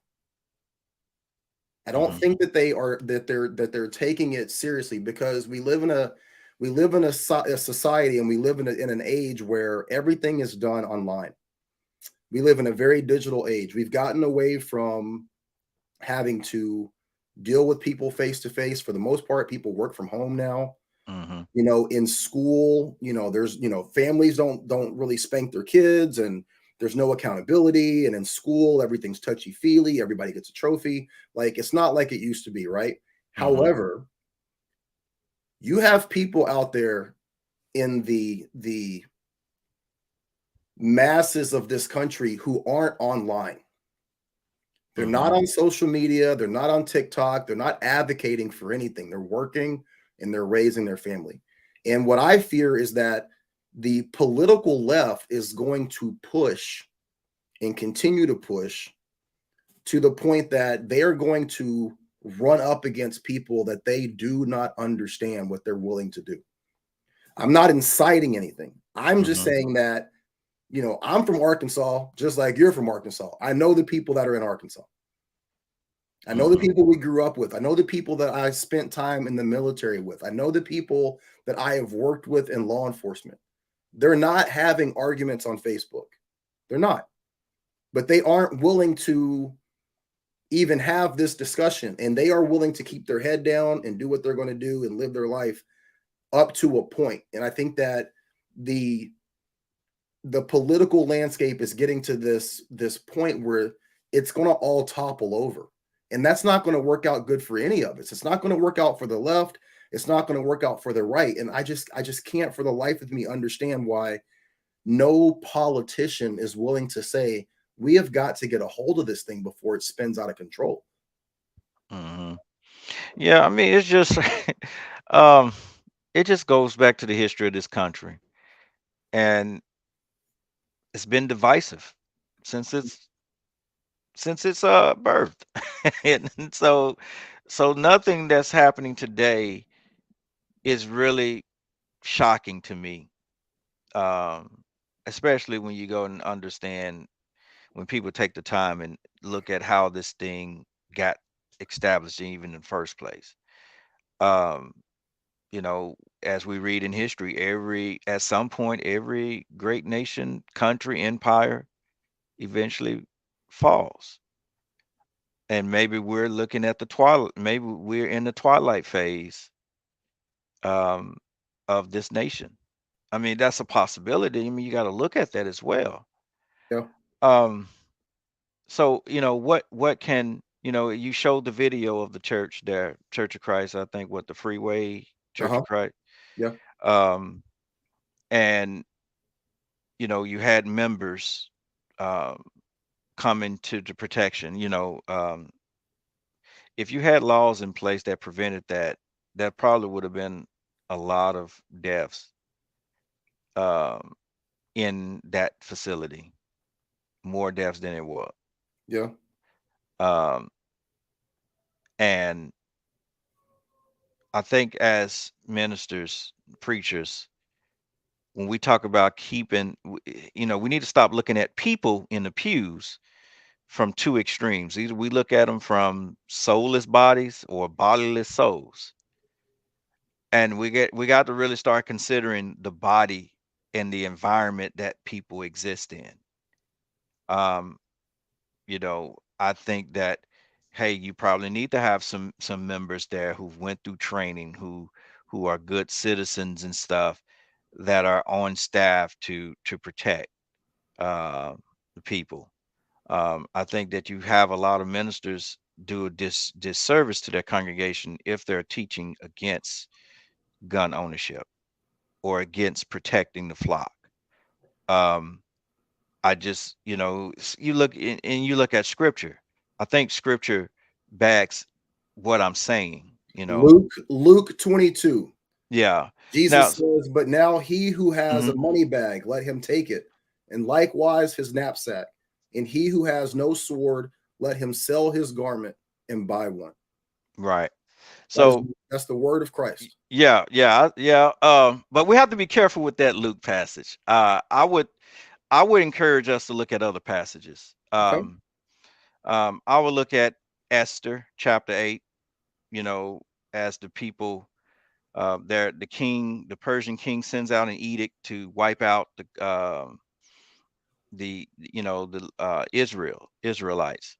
I don't mhm, think that they're taking it seriously, because we live in a society, and we live in an age where everything is done online. We live in a very digital age. We've gotten away from having to deal with people face to face. For the most part, people work from home now. mhm, In school, there's, families don't really spank their kids, and there's no accountability. And in school, everything's touchy feely. Everybody gets a trophy. Like, it's not like it used to be, right? mhm, However, you have people out there in the masses of this country who aren't online. They're not mhm, on social media. They're not on TikTok. They're not advocating for anything. They're working and they're raising their family. And what I fear is that the political left is going to push and continue to push to the point that they are going to run up against people that they do not understand what they're willing to do. I'm not inciting anything. I'm just mhm, saying that, I'm from Arkansas, just like you're from Arkansas. I know the people that are in Arkansas. I know the mhm, people we grew up with. I know the people that I spent time in the military with. I know the people that I have worked with in law enforcement. They're not having arguments on Facebook. They're not. But they aren't willing to even have this discussion, and they are willing to keep their head down and do what they're going to do and live their life. up to a point. And I think that the political landscape is getting to this point where it's going to all topple over. And that's not going to work out good for any of us. It's not going to work out for the left. It's not going to work out for the right. And I just can't for the life of me understand why no politician is willing to say, we have got to get a hold of this thing before it spins out of control. Hmm. Yeah, I mean, it's just, um, it just goes back to the history of this country, and it's been divisive since its birth, and so nothing that's happening today is really shocking to me, um, especially when you go and understand when people take the time and look at how this thing got established even in the first place. Um, you know, as we read in history, at some point, every great nation, country, empire eventually falls. And maybe we're looking at the twilight, maybe we're in the twilight phase um, of this nation. I mean, that's a possibility. I mean, you got to look at that as well. Yeah. Um, so, what can, you showed the video of the church there, Church of Christ, I think, what, the Freeway Church Uh-huh. of Christ. Yeah. Um, and you had members um, coming to the protection. If you had laws in place that prevented that, that probably would have been a lot of deaths um, in that facility, more deaths than it was. Yeah. Um, and I think as ministers, preachers, when we talk about we need to stop looking at people in the pews from two extremes. Either we look at them from soulless bodies or bodiless souls. And we got to really start considering the body and the environment that people exist in. Um, I think that, hey, you probably need to have some members there who've went through training, who are good citizens and stuff, that are on staff to protect uh, the people. I think that you have a lot of ministers do a disservice to their congregation if they're teaching against gun ownership or against protecting the flock. Um, I just, you look and you look at scripture. I think scripture backs what I'm saying. Luke 22. Yeah. Now, Jesus says, but now he who has a mhm, money bag, let him take it, and likewise his knapsack. And he who has no sword, let him sell his garment and buy one. right. That is So, that's the word of Christ. yeah, yeah, yeah. But we have to be careful with that Luke passage. I would encourage us to look at other passages. Okay. I would look at Esther chapter 8, you know, as the people the Persian king sends out an edict to wipe out the Israelites.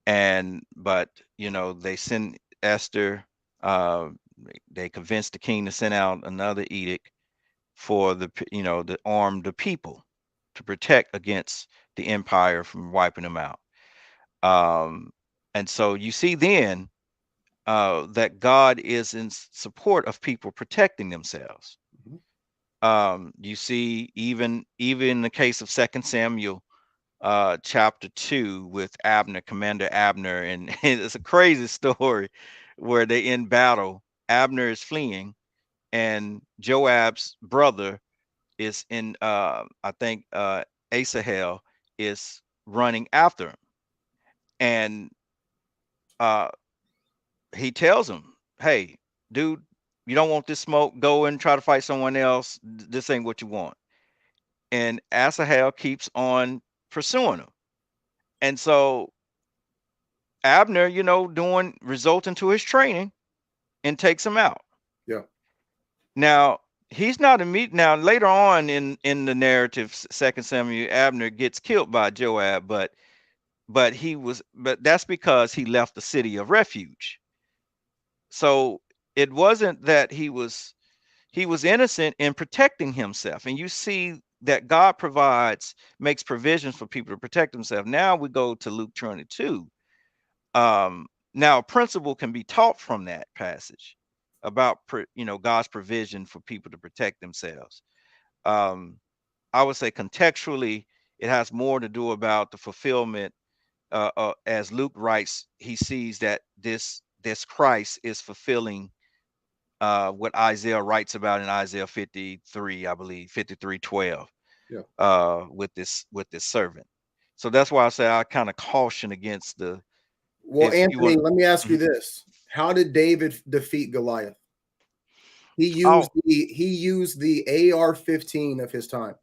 And but they send Esther, uh, they convince the king to send out another edict for to arm the people to protect against the empire from wiping them out. Um, and so you see then that God is in support of people protecting themselves. Mhm. You see, even in the case of Second Samuel, chapter 2, with Abner, Commander Abner, and it's a crazy story where they in battle. Abner is fleeing, and Joab's brother is in. I think Asahel is running after him, and uh, he tells him, "Hey, dude, you don't want this smoke. Go and try to fight someone else. This ain't what you want." And Asahel keeps on pursuing him. And so Abner, doing resulting to his training and takes him out. Yeah. Now he's not immediate. Now later on in the narrative, Second Samuel, Abner gets killed by Joab, but that's because he left the city of refuge. So it wasn't that he was, he was innocent in protecting himself. And you see that God makes provisions for people to protect themselves. Now we go to Luke 22. Now a principle can be taught from that passage about God's provision for people to protect themselves. um I would say contextually it has more to do about the fulfillment. As Luke writes, he sees that this Christ is fulfilling what Isaiah writes about in Isaiah 53, I believe, 53:12, Yeah. with this servant. So that's why I say I kind of caution against the, Well, if you Anthony, want. let me ask you Mhm. this. How did David defeat Goliath? He Oh, used the AR-15 of his time,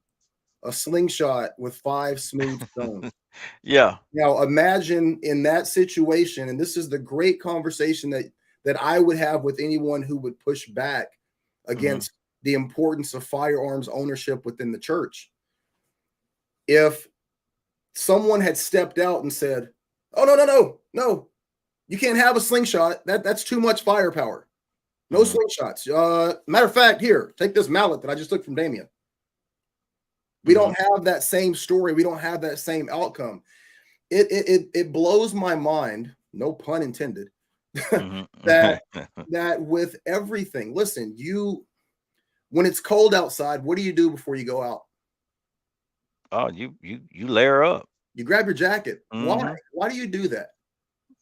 a slingshot with 5 smooth stones. yeah. Now imagine in that situation, and this is the great conversation that I would have with anyone who would push back Hmm. against the importance of firearms ownership within the church. If someone had stepped out and said, "Oh, no, no, no, no, you can't have a slingshot. That's too much firepower. No Hmm. slingshots. Matter of fact, here, take this mallet that I just took from Damien." We Hmm. don't have that same story. We don't have that same outcome. It blows my mind, no pun intended, Hmm. that with everything. Listen, when it's cold outside, what do you do before you go out? Oh, you layer up. You grab your jacket. Why? Hmm. Why do you do that?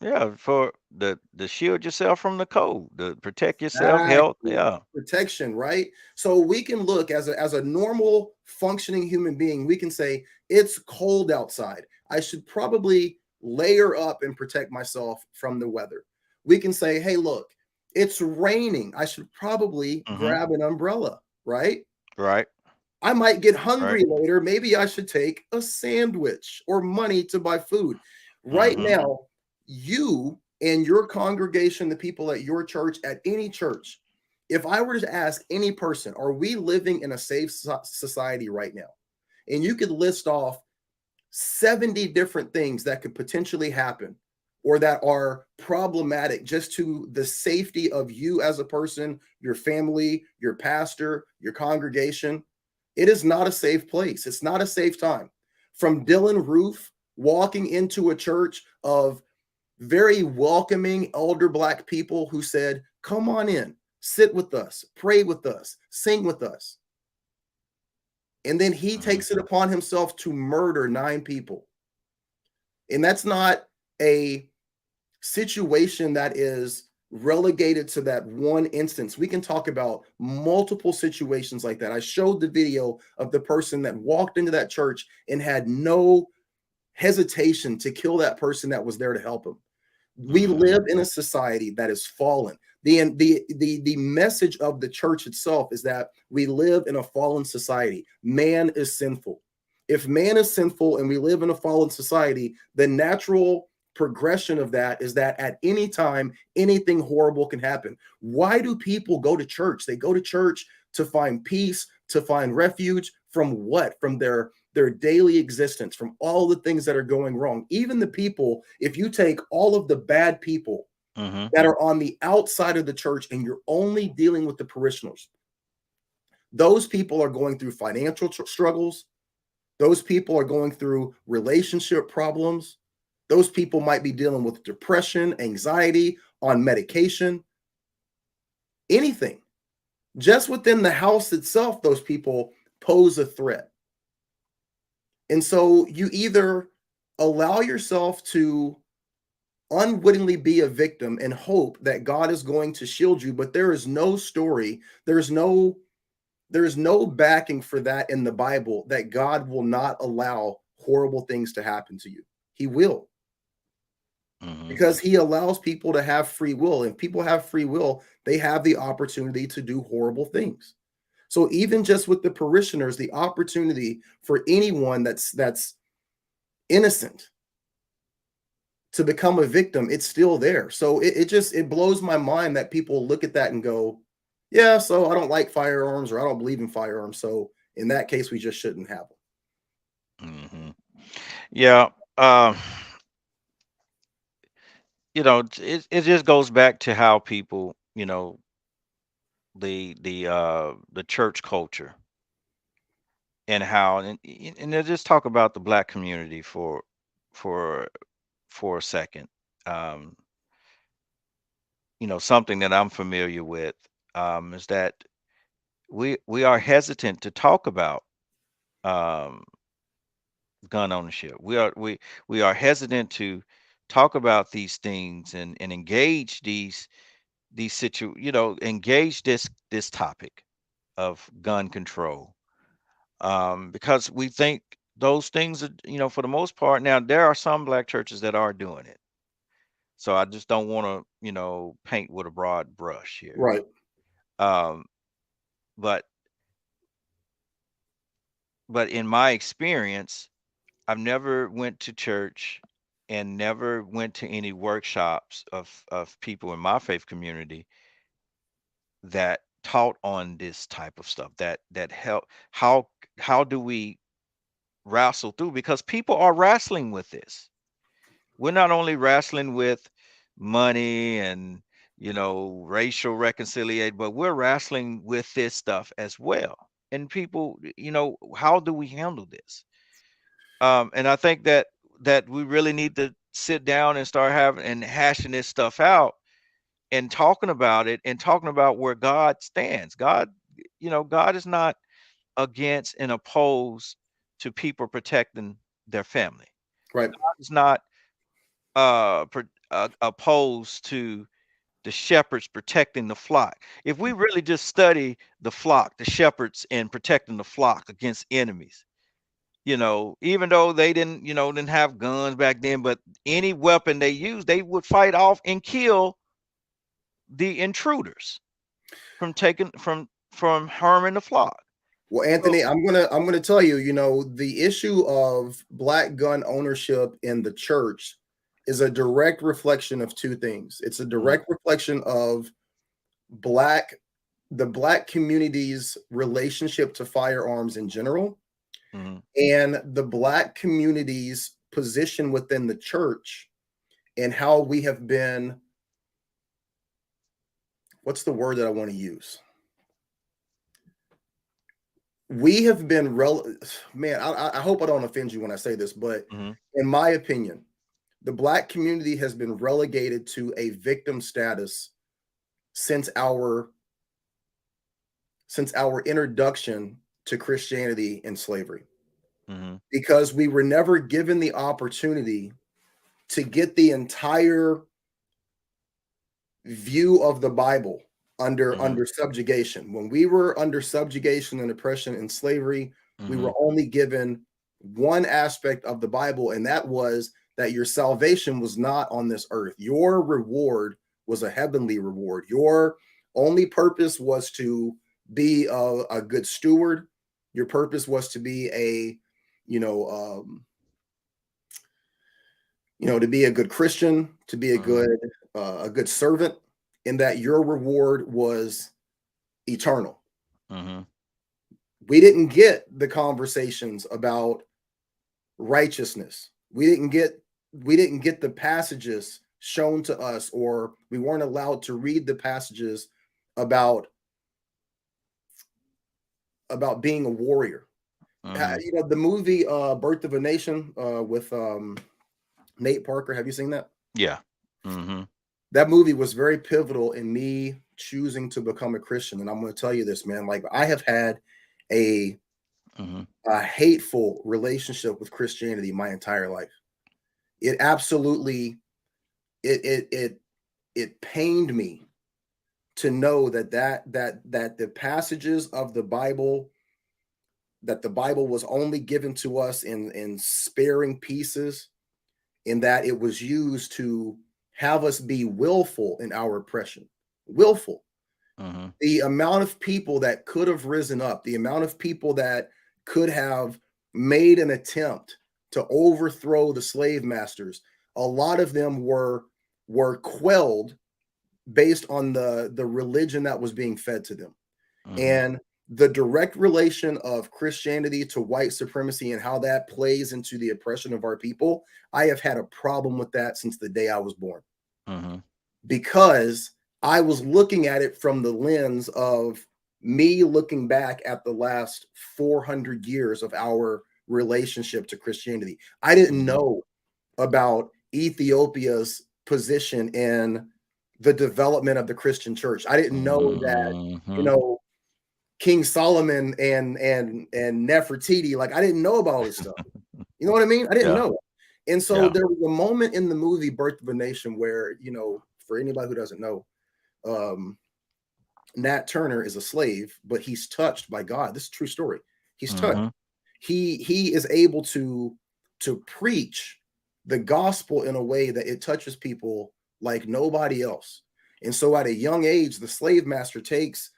Yeah, for the shield yourself from the cold, to protect yourself, health. Exactly. Yeah. Protection, right? So we can look as a normal functioning human being, we can say it's cold outside. I should probably layer up and protect myself from the weather. We can say, hey, look, it's raining. I should probably Hmm. grab an umbrella, right? Right. I might get Right. hungry later. Maybe I should take a sandwich or money to buy food. Right Hmm. now, you and your congregation, the people at your church, at any church, if I were to ask any person, are we living in a safe society right now? And you could list off 70 different things that could potentially happen or that are problematic just to the safety of you as a person, your family, your pastor, your congregation. It is not a safe place. It's not a safe time. From Dylan Roof walking into a church of very welcoming elder Black people who said, "Come on in, sit with us, pray with us, sing with us." And then he Hmm. takes it upon himself to murder 9 people. And that's not a situation that is relegated to that one instance. We can talk about multiple situations like that. I showed the video of the person that walked into that church and had no hesitation to kill that person that was there to help him. We Hmm. live in a society that is fallen. The message of the church itself is that we live in a fallen society. Man is sinful. If man is sinful and we live in a fallen society, the natural progression of that is that at any time anything horrible can happen. Why do people go to church? They go to church to find peace, to find refuge from what? From their daily existence, from all the things that are going wrong. Even the people, if you take all of the bad people Hmm. that are on the outside of the church and you're only dealing with the parishioners, those people are going through financial struggles. Those people are going through relationship problems. Those people might be dealing with depression, anxiety, on medication, anything. Just within the house itself, those people pose a threat. And so you either allow yourself to unwittingly be a victim and hope that God is going to shield you, but there is no story, there's no backing for that in the Bible that God will not allow horrible things to happen to you. He will, Hmm. because he allows people to have free will. And people have free will, they have the opportunity to do horrible things. So even just with the parishioners, the opportunity for anyone that's innocent to become a victim, it's still there. So it blows my mind that people look at that and go, yeah, so I don't like firearms or I don't believe in firearms. So in that case, we just shouldn't have Hmm. Yeah. Um, it just goes back to how people, the church culture and how and they'll just talk about the black community for for a second. Um, something that I'm familiar with is that we are hesitant to talk about um, gun ownership. We are hesitant to talk about these things and engage engage this topic of gun control because we think those things are, for the most part. Now there are some black churches that are doing it, so I just don't want to paint with a broad brush here. Right. um but in my experience, I've never went to church and never went to any workshops of people in my faith community that taught on this type of stuff, that help. How do we wrestle through, because people are wrestling with this. We're not only wrestling with money and racial reconciliation, but we're wrestling with this stuff as well. And people, how do we handle this? And I think that we really need to sit down and start having and hashing this stuff out and talking about it and talking about where God stands. God is not against and opposed to people protecting their family. Right. God is not opposed to the shepherds protecting the flock. If we really just study the flock, the shepherds, and protecting the flock against enemies, even though they didn't have guns back then, but any weapon they used, they would fight off and kill the intruders from taking from harming the flock. Well, So, Anthony, I'm gonna tell you, the issue of black gun ownership in the church is a direct reflection of two things. It's a direct reflection of the black community's relationship to firearms in general, mhm, and the black community's position within the church, and how we have been, what's the word that I want to use? We have been man, I hope I don't offend you when I say this, but mhm, in my opinion, the black community has been relegated to a victim status since our introduction to Christianity and slavery, mhm, because we were never given the opportunity to get the entire view of the Bible under mhm, subjugation. When we were under subjugation and oppression and slavery, we were mhm, only given one aspect of the Bible, and that was that your salvation was not on this earth. Your reward was a heavenly reward. Your only purpose was to be a good steward. Your purpose was to be you know, um, to be a good Christian, to be mhm, a good servant, and that your reward was eternal. mhm, We didn't get the conversations about righteousness. We didn't get the passages shown to us, or we weren't allowed to read the passages about being a warrior. mhm. The movie Birth of a Nation with Nate Parker. Have you seen that? Yeah. Mhm, That movie was very pivotal in me choosing to become a Christian. And I'm going to tell you this, man. Like, I have had a mhm, hateful relationship with Christianity my entire life. It absolutely it pained me to know that the passages of the Bible, that the Bible was only given to us in sparing pieces, in that it was used to have us be willful in our oppression. Willful. mhm, The amount of people that could have risen up, the amount of people that could have made an attempt to overthrow the slave masters, a lot of them were quelled based on the religion that was being fed to them. mhm, And the direct relation of Christianity to white supremacy and how that plays into the oppression of our people, I have had a problem with that since the day I was born, mhm, because I was looking at it from the lens of me looking back at the last 400 years of our relationship to Christianity. I didn't know about Ethiopia's position in the development of the Christian church. I didn't know that, you know, King Solomon and Nefertiti, like I didn't know about all this stuff. You know what I mean? I didn't know. And so there was a moment in the movie Birth of a Nation where, you know, for anybody who doesn't know, Nat Turner is a slave, but he's touched by God. This is a true story. He's touched. He is able to preach the gospel in a way that it touches people like nobody else. And so at a young age, the slave master takes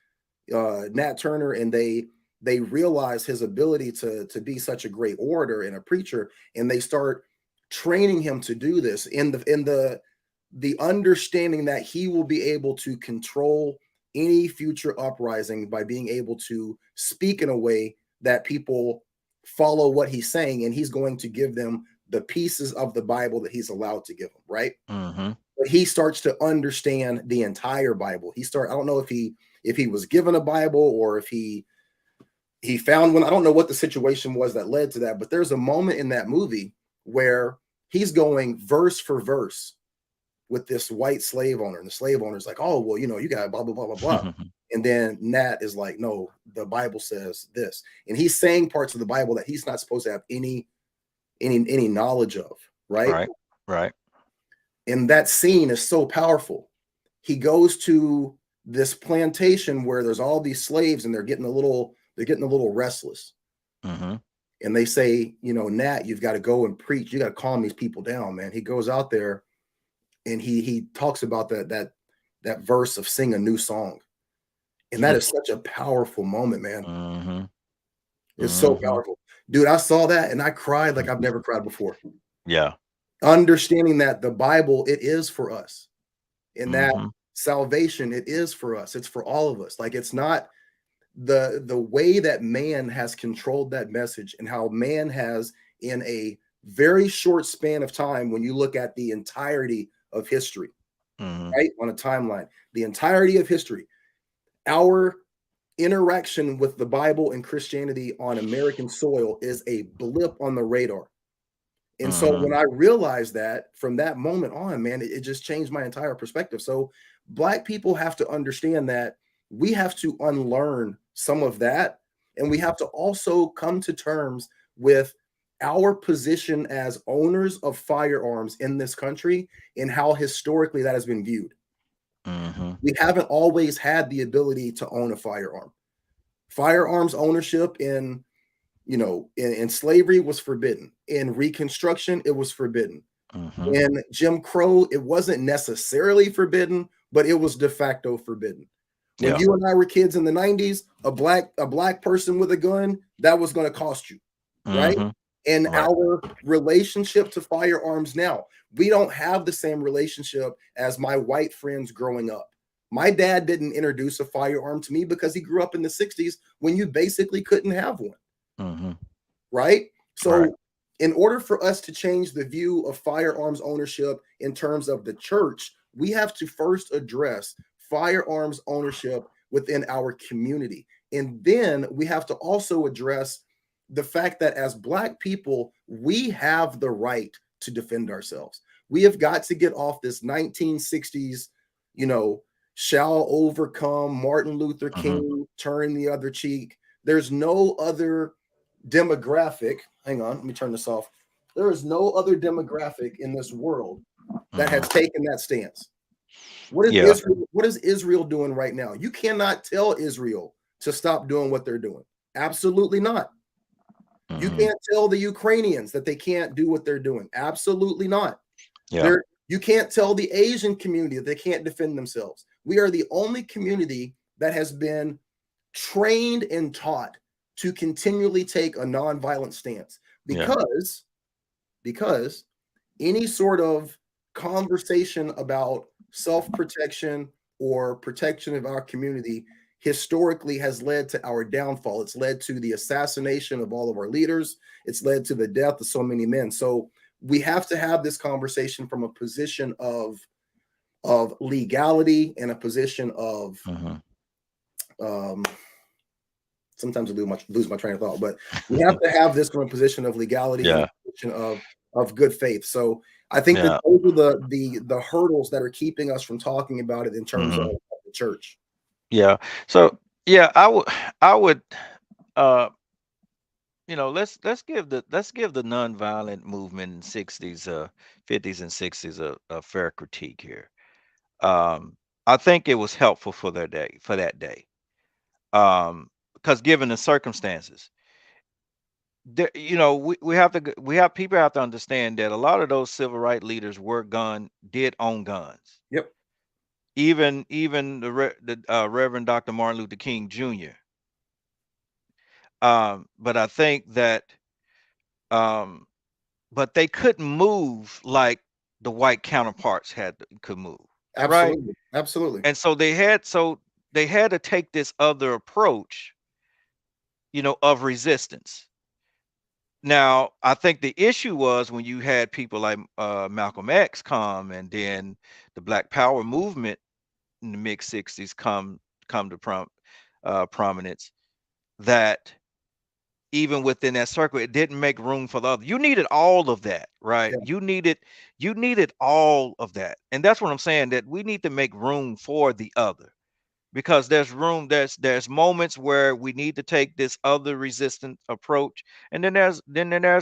Nat Turner, and they realize his ability to be such a great orator and a preacher, and they start training him to do this in the understanding that he will be able to control any future uprising by being able to speak in a way that people follow what he's saying, and he's going to give them the pieces of the Bible that he's allowed to give them, right? But he starts to understand the entire Bible. I don't know if he was given a Bible or if he found one. I don't know what the situation was that led to that, but there's a moment in that movie where he's going verse for verse with this white slave owner, and the slave owner's like, oh, well, you know, you got blah, blah, blah, blah, blah. And then Nat is like, no, the Bible says this. And he's saying parts of the Bible that he's not supposed to have any knowledge of, right? Right. And that scene is so powerful. He goes to this plantation where there's all these slaves, and they're getting a little restless. And they say, you know, Nat, you've got to go and preach. You got to calm these people down, man. He goes out there and he talks about that verse of sing a new song. And that is such a powerful moment, man. It's so powerful. Dude, I saw that and I cried like I've never cried before. Yeah. Understanding that the Bible, it is for us. And that salvation, it is for us. It's for all of us. Like, it's not the way that man has controlled that message, and how man has, in a very short span of time, when you look at the entirety of history, right, on a timeline, the entirety of history, our interaction with the Bible and Christianity on American soil is a blip on the radar. And so when I realized that, from that moment on, man, it just changed my entire perspective. So Black people have to understand that we have to unlearn some of that, and we have to also come to terms with our position as owners of firearms in this country and how historically that has been viewed. We haven't always had the ability to own a firearm. Firearms ownership in slavery was forbidden. In Reconstruction, it was forbidden. In Jim Crow, it wasn't necessarily forbidden, but it was de facto forbidden. When you and I were kids in the 90s, a black person with a gun, that was going to cost you, right? And our relationship to firearms now, we don't have the same relationship as my white friends growing up. My dad didn't introduce a firearm to me because he grew up in the 60s when you basically couldn't have one. Right? So in order for us to change the view of firearms ownership in terms of the church, we have to first address firearms ownership within our community. And then we have to also address the fact that as Black people, we have the right to defend ourselves. We have got to get off this 1960s, shall overcome, Martin Luther King, turn the other cheek. There's no other demographic. Hang on, let me turn this off. There is no other demographic in this world that has taken that stance. What is Israel doing right now? You cannot tell Israel to stop doing what they're doing. Absolutely not. You can't tell the Ukrainians that they can't do what they're doing. Absolutely not. You can't tell the Asian community that they can't defend themselves. We are the only community that has been trained and taught to continually take a nonviolent stance, because any sort of conversation about self-protection or protection of our community historically has led to our downfall. It's led to the assassination of all of our leaders. It's led to the death of so many men. So we have to have this conversation from a position of of legality and a position of sometimes I lose my train of thought, but we have to have this from a position of legality and a position of good faith. So I think that those are the hurdles that are keeping us from talking about it in terms of the church. Yeah. So yeah, I would let's give the nonviolent movement in 60s, 50s and 60s a fair critique here. I think it was helpful for that day. Because given the circumstances, we have people have to understand that a lot of those civil rights leaders did own guns. Yep. Even the Reverend Dr. Martin Luther King Jr. But I think that but they couldn't move like the white counterparts could move, right? Absolutely. Absolutely. And so they had to take this other approach, of resistance. Now, I think the issue was when you had people like Malcolm X come, and then the Black Power movement in the mid 60s come to prominence, that even within that circle, it didn't make room for the other. You needed all of that, right? Yeah. You needed all of that. And that's what I'm saying, that we need to make room for the other, because there's moments where we need to take this other resistant approach, and then there's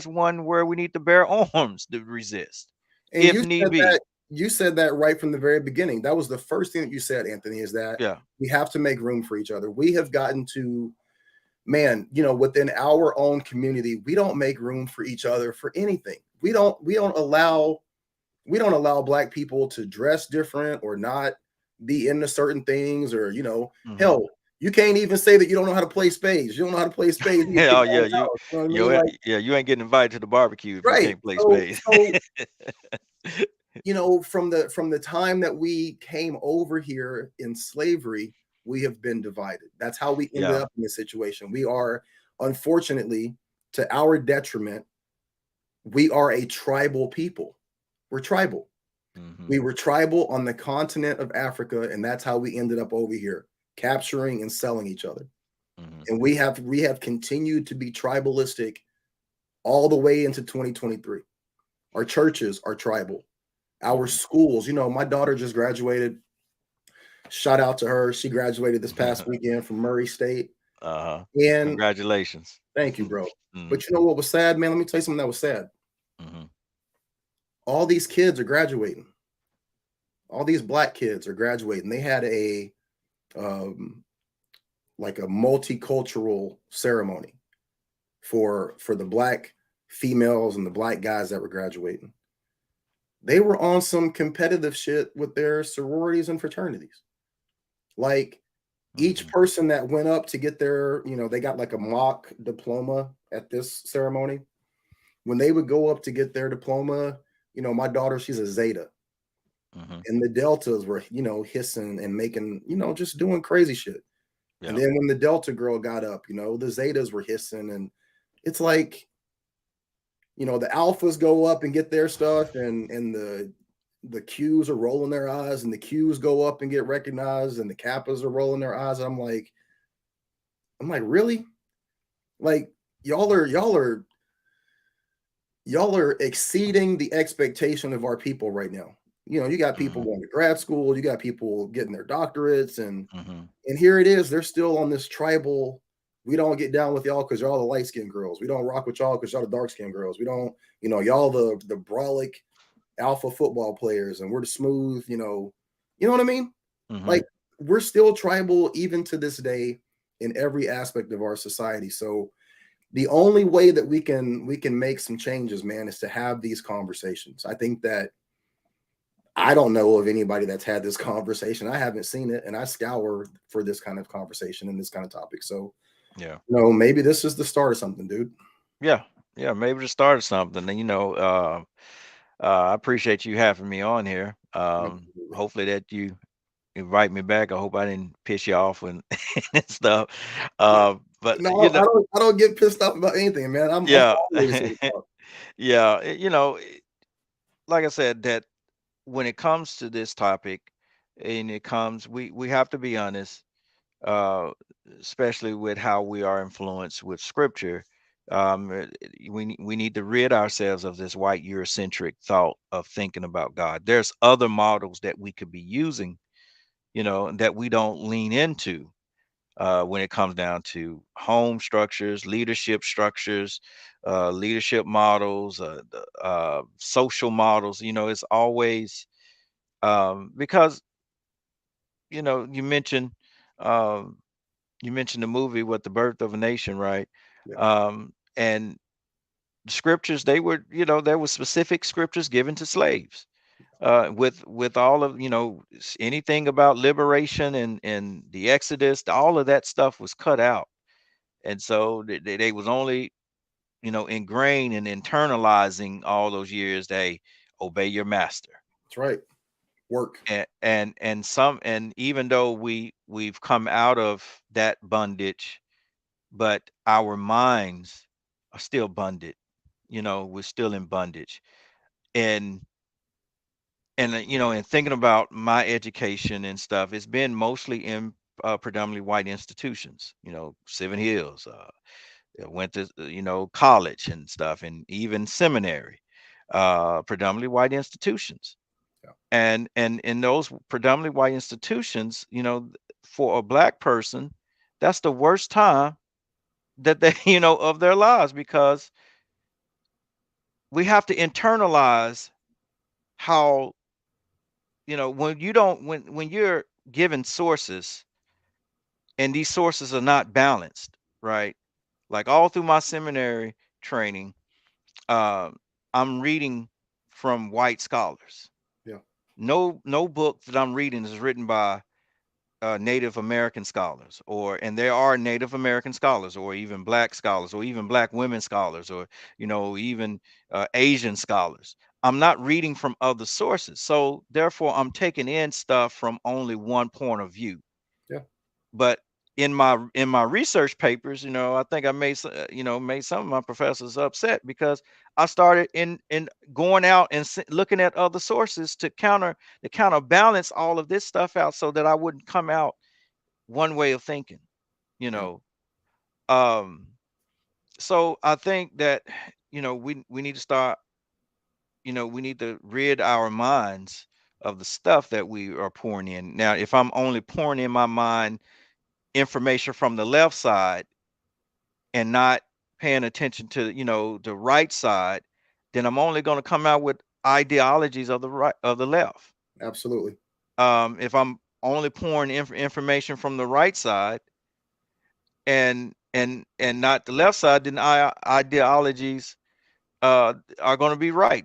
one where we need to bear arms to resist And if need be. you said that right from the very beginning. That was the first thing that you said, Anthony, is that we have to make room for each other. We have gotten to, man, within our own community, we don't make room for each other for anything. We don't allow Black people to dress different or not be into certain things, or hell, you can't even say that you don't know how to play spades. You don't know how to play spades. Yeah, yeah, you ain't getting invited to the barbecue if you can't play spades. From the time that we came over here in slavery, we have been divided. That's how we ended up in this situation. We are, unfortunately, to our detriment, we are a tribal people. We're tribal. We were tribal on the continent of Africa, and that's how we ended up over here, capturing and selling each other. And we have continued to be tribalistic all the way into 2023. Our churches are tribal. Our schools, my daughter just graduated. Shout out to her. She graduated this past weekend from Murray State. And congratulations. Thank you, bro. But you know what was sad, man? Let me tell you something that was sad. All these kids are graduating. All these Black kids are graduating. They had a like a multicultural ceremony for the Black females and the Black guys that were graduating. They were on some competitive shit with their sororities and fraternities. Like, each person that went up to get their, they got like a mock diploma at this ceremony. When they would go up to get their diploma, my daughter, she's a Zeta. And the Deltas were, hissing and making, just doing crazy shit. Yeah. And then when the Delta girl got up, the Zetas were hissing. And it's like, the Alphas go up and get their stuff, and the Qs are rolling their eyes, and the Qs go up and get recognized, and the Kappas are rolling their eyes. And I'm like, really? Like, y'all are exceeding the expectation of our people right now. You got people going to grad school, you got people getting their doctorates, and here it is. They're still on this tribal. We don't get down with y'all because y'all the light-skinned girls. We don't rock with y'all because y'all the dark-skinned girls. We don't, y'all the brolic alpha football players, and we're the smooth, you know what I mean? Like, we're still tribal even to this day in every aspect of our society. So the only way that we can make some changes, man, is to have these conversations. I think that I don't know of anybody that's had this conversation. I haven't seen it, and I scour for this kind of conversation and this kind of topic. So yeah, maybe this is the start of something, dude. Yeah, maybe the start of something. And I appreciate you having me on here. Hopefully that you invite me back. I hope I didn't piss you off and stuff. But no, I don't get pissed off about anything, man. I'm yeah, like I said, that when it comes to this topic, and we have to be honest, uh, especially with how we are influenced with scripture. We need to rid ourselves of this white Eurocentric thought of thinking about God. There's other models that we could be using, that we don't lean into when it comes down to home structures, leadership models, social models. It's always because you mentioned um, the movie "What the Birth of a Nation," right? Yeah. And scriptures, there were specific scriptures given to slaves with all of anything about liberation and the Exodus. All of that stuff was cut out, and so they was only ingrained and internalizing all those years. They obey your master. That's right. Work. And even though we've come out of that bondage, but our minds are still bonded. We're still in bondage. And and thinking about my education and stuff, it's been mostly in predominantly white institutions. Seven Hills, went to college and stuff, and even seminary, predominantly white institutions. Yeah. And in those predominantly white institutions, for a black person, that's the worst time that they of their lives, because we have to internalize how when you don't when you're given sources and these sources are not balanced, right? Like all through my seminary training, uh, I'm reading from white scholars. Yeah. No book that I'm reading is written by Native American scholars, and there are Native American scholars, or even black scholars, or even black women scholars, or even Asian scholars. I'm not reading from other sources, so therefore I'm taking in stuff from only one point of view. Yeah. But in my research papers, I think I made some of my professors upset, because I started in going out and looking at other sources to counterbalance all of this stuff out, so that I wouldn't come out one way of thinking. You Yeah. know, um, so I think that we need to start. We need to rid our minds of the stuff that we are pouring in. Now, if I'm only pouring in my mind information from the left side and not paying attention to the right side, then I'm only going to come out with ideologies of the right, of the left. Absolutely. If I'm only pouring information from the right side and not the left side, then ideologies are going to be right.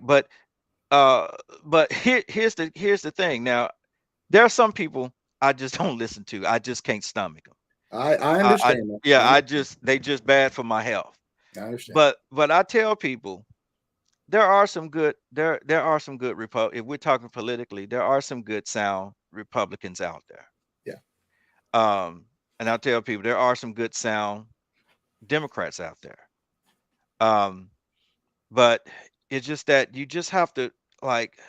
Uh but here's the thing. Now, there are some people I just don't listen to. I just can't stomach them. I I understand that. Yeah, they just bad for my health. I understand. But I tell people, there are some good if we're talking politically, there are some good sound Republicans out there. Yeah. And I tell people, there are some good sound Democrats out there. Um but it's just that you just have to, like,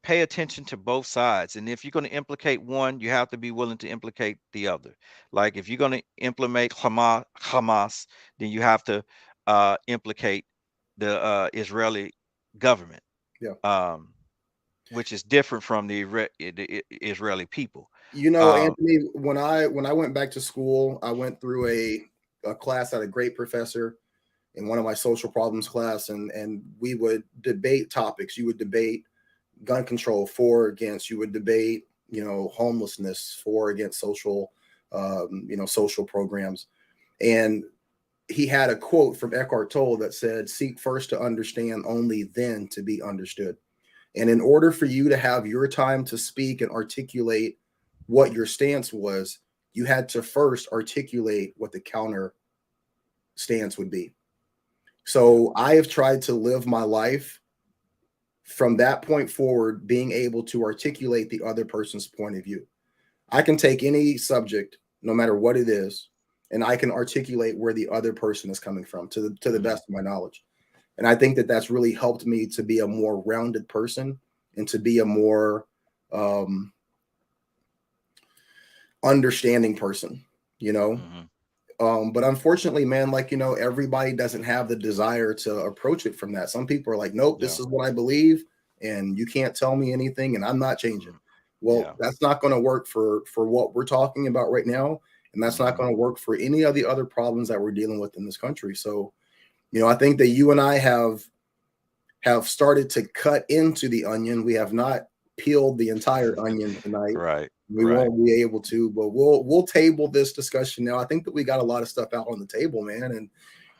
pay attention to both sides. And if you're going to implicate one, you have to be willing to implicate the other. Like, if you're going to implement Hamas, then you have to implicate the Israeli government, Yeah. which is different from the Israeli people. Um, Anthony, when I went back to school, I went through a class, had a great professor in one of my social problems class, and we would debate topics. You would debate gun control, for or against. You would debate, homelessness, for or against social programs. And he had a quote from Eckhart Tolle that said, "Seek first to understand, only then to be understood." And in order for you to have your time to speak and articulate what your stance was, you had to first articulate what the counter stance would be. So I have tried to live my life from that point forward, being able to articulate the other person's point of view. I can take any subject, no matter what it is, and I can articulate where the other person is coming from to the best of my knowledge. And I think that that's really helped me to be a more rounded person and to be a more understanding person, you know. But unfortunately, man, like, you know, everybody doesn't have the desire to approach it from that. Some people are like, nope, this is what I believe, and you can't tell me anything, and I'm not changing. Well, that's not going to work for what we're talking about right now, and that's not going to work for any of the other problems that we're dealing with in this country. So, you know, I think that you and I have started to cut into the onion. We have not peeled the entire onion tonight. Right. We won't be able to, but we'll table this discussion now. I think that we got a lot of stuff out on the table, man. And,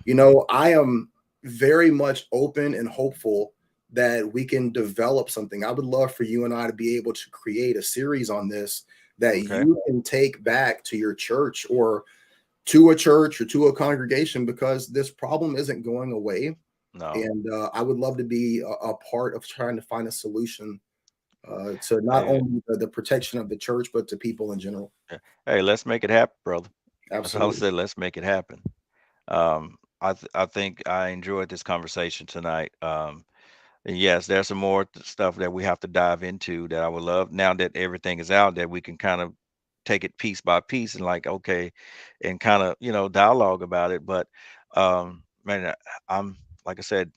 you know, I am very much open and hopeful that we can develop something. I would love for you and I to be able to create a series on this that you can take back to your church or to a congregation, because this problem isn't going away. No. And I would love to be a part of trying to find a solution to not only the protection of the church, but to people in general. Hey, let's make it happen, brother. That's all I Absolutely. said. Let's make it happen. I think I enjoyed this conversation tonight. And yes, there's some more stuff that we have to dive into that I would love, now that everything is out, that we can kind of take it piece by piece and like, okay, and kind of, you know, dialogue about it. But man, I'm, like I said,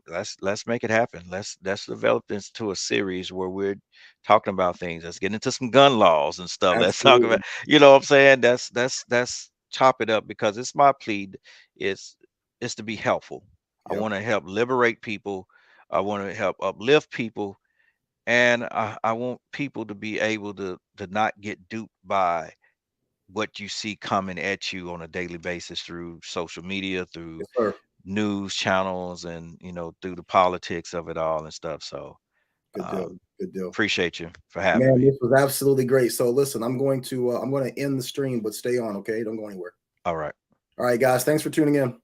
let's make it happen. Let's develop this to a series where we're talking about things. Let's get into some gun laws and stuff. Let's talk about, Absolutely. you know what I'm saying? That's chop it up, because it's my plea is to be helpful. I Yep. want to help liberate people. I want to help uplift people, and I want people to be able to not get duped by what you see coming at you on a daily basis through social media, through Yes, sir. news channels, and, you know, through the politics of it all and stuff. So Good deal. Good deal. appreciate you for having Man, me. this was absolutely great. So listen, I'm going to end the stream, but stay on, okay? Don't go anywhere. All right. All right, guys. Thanks for tuning in.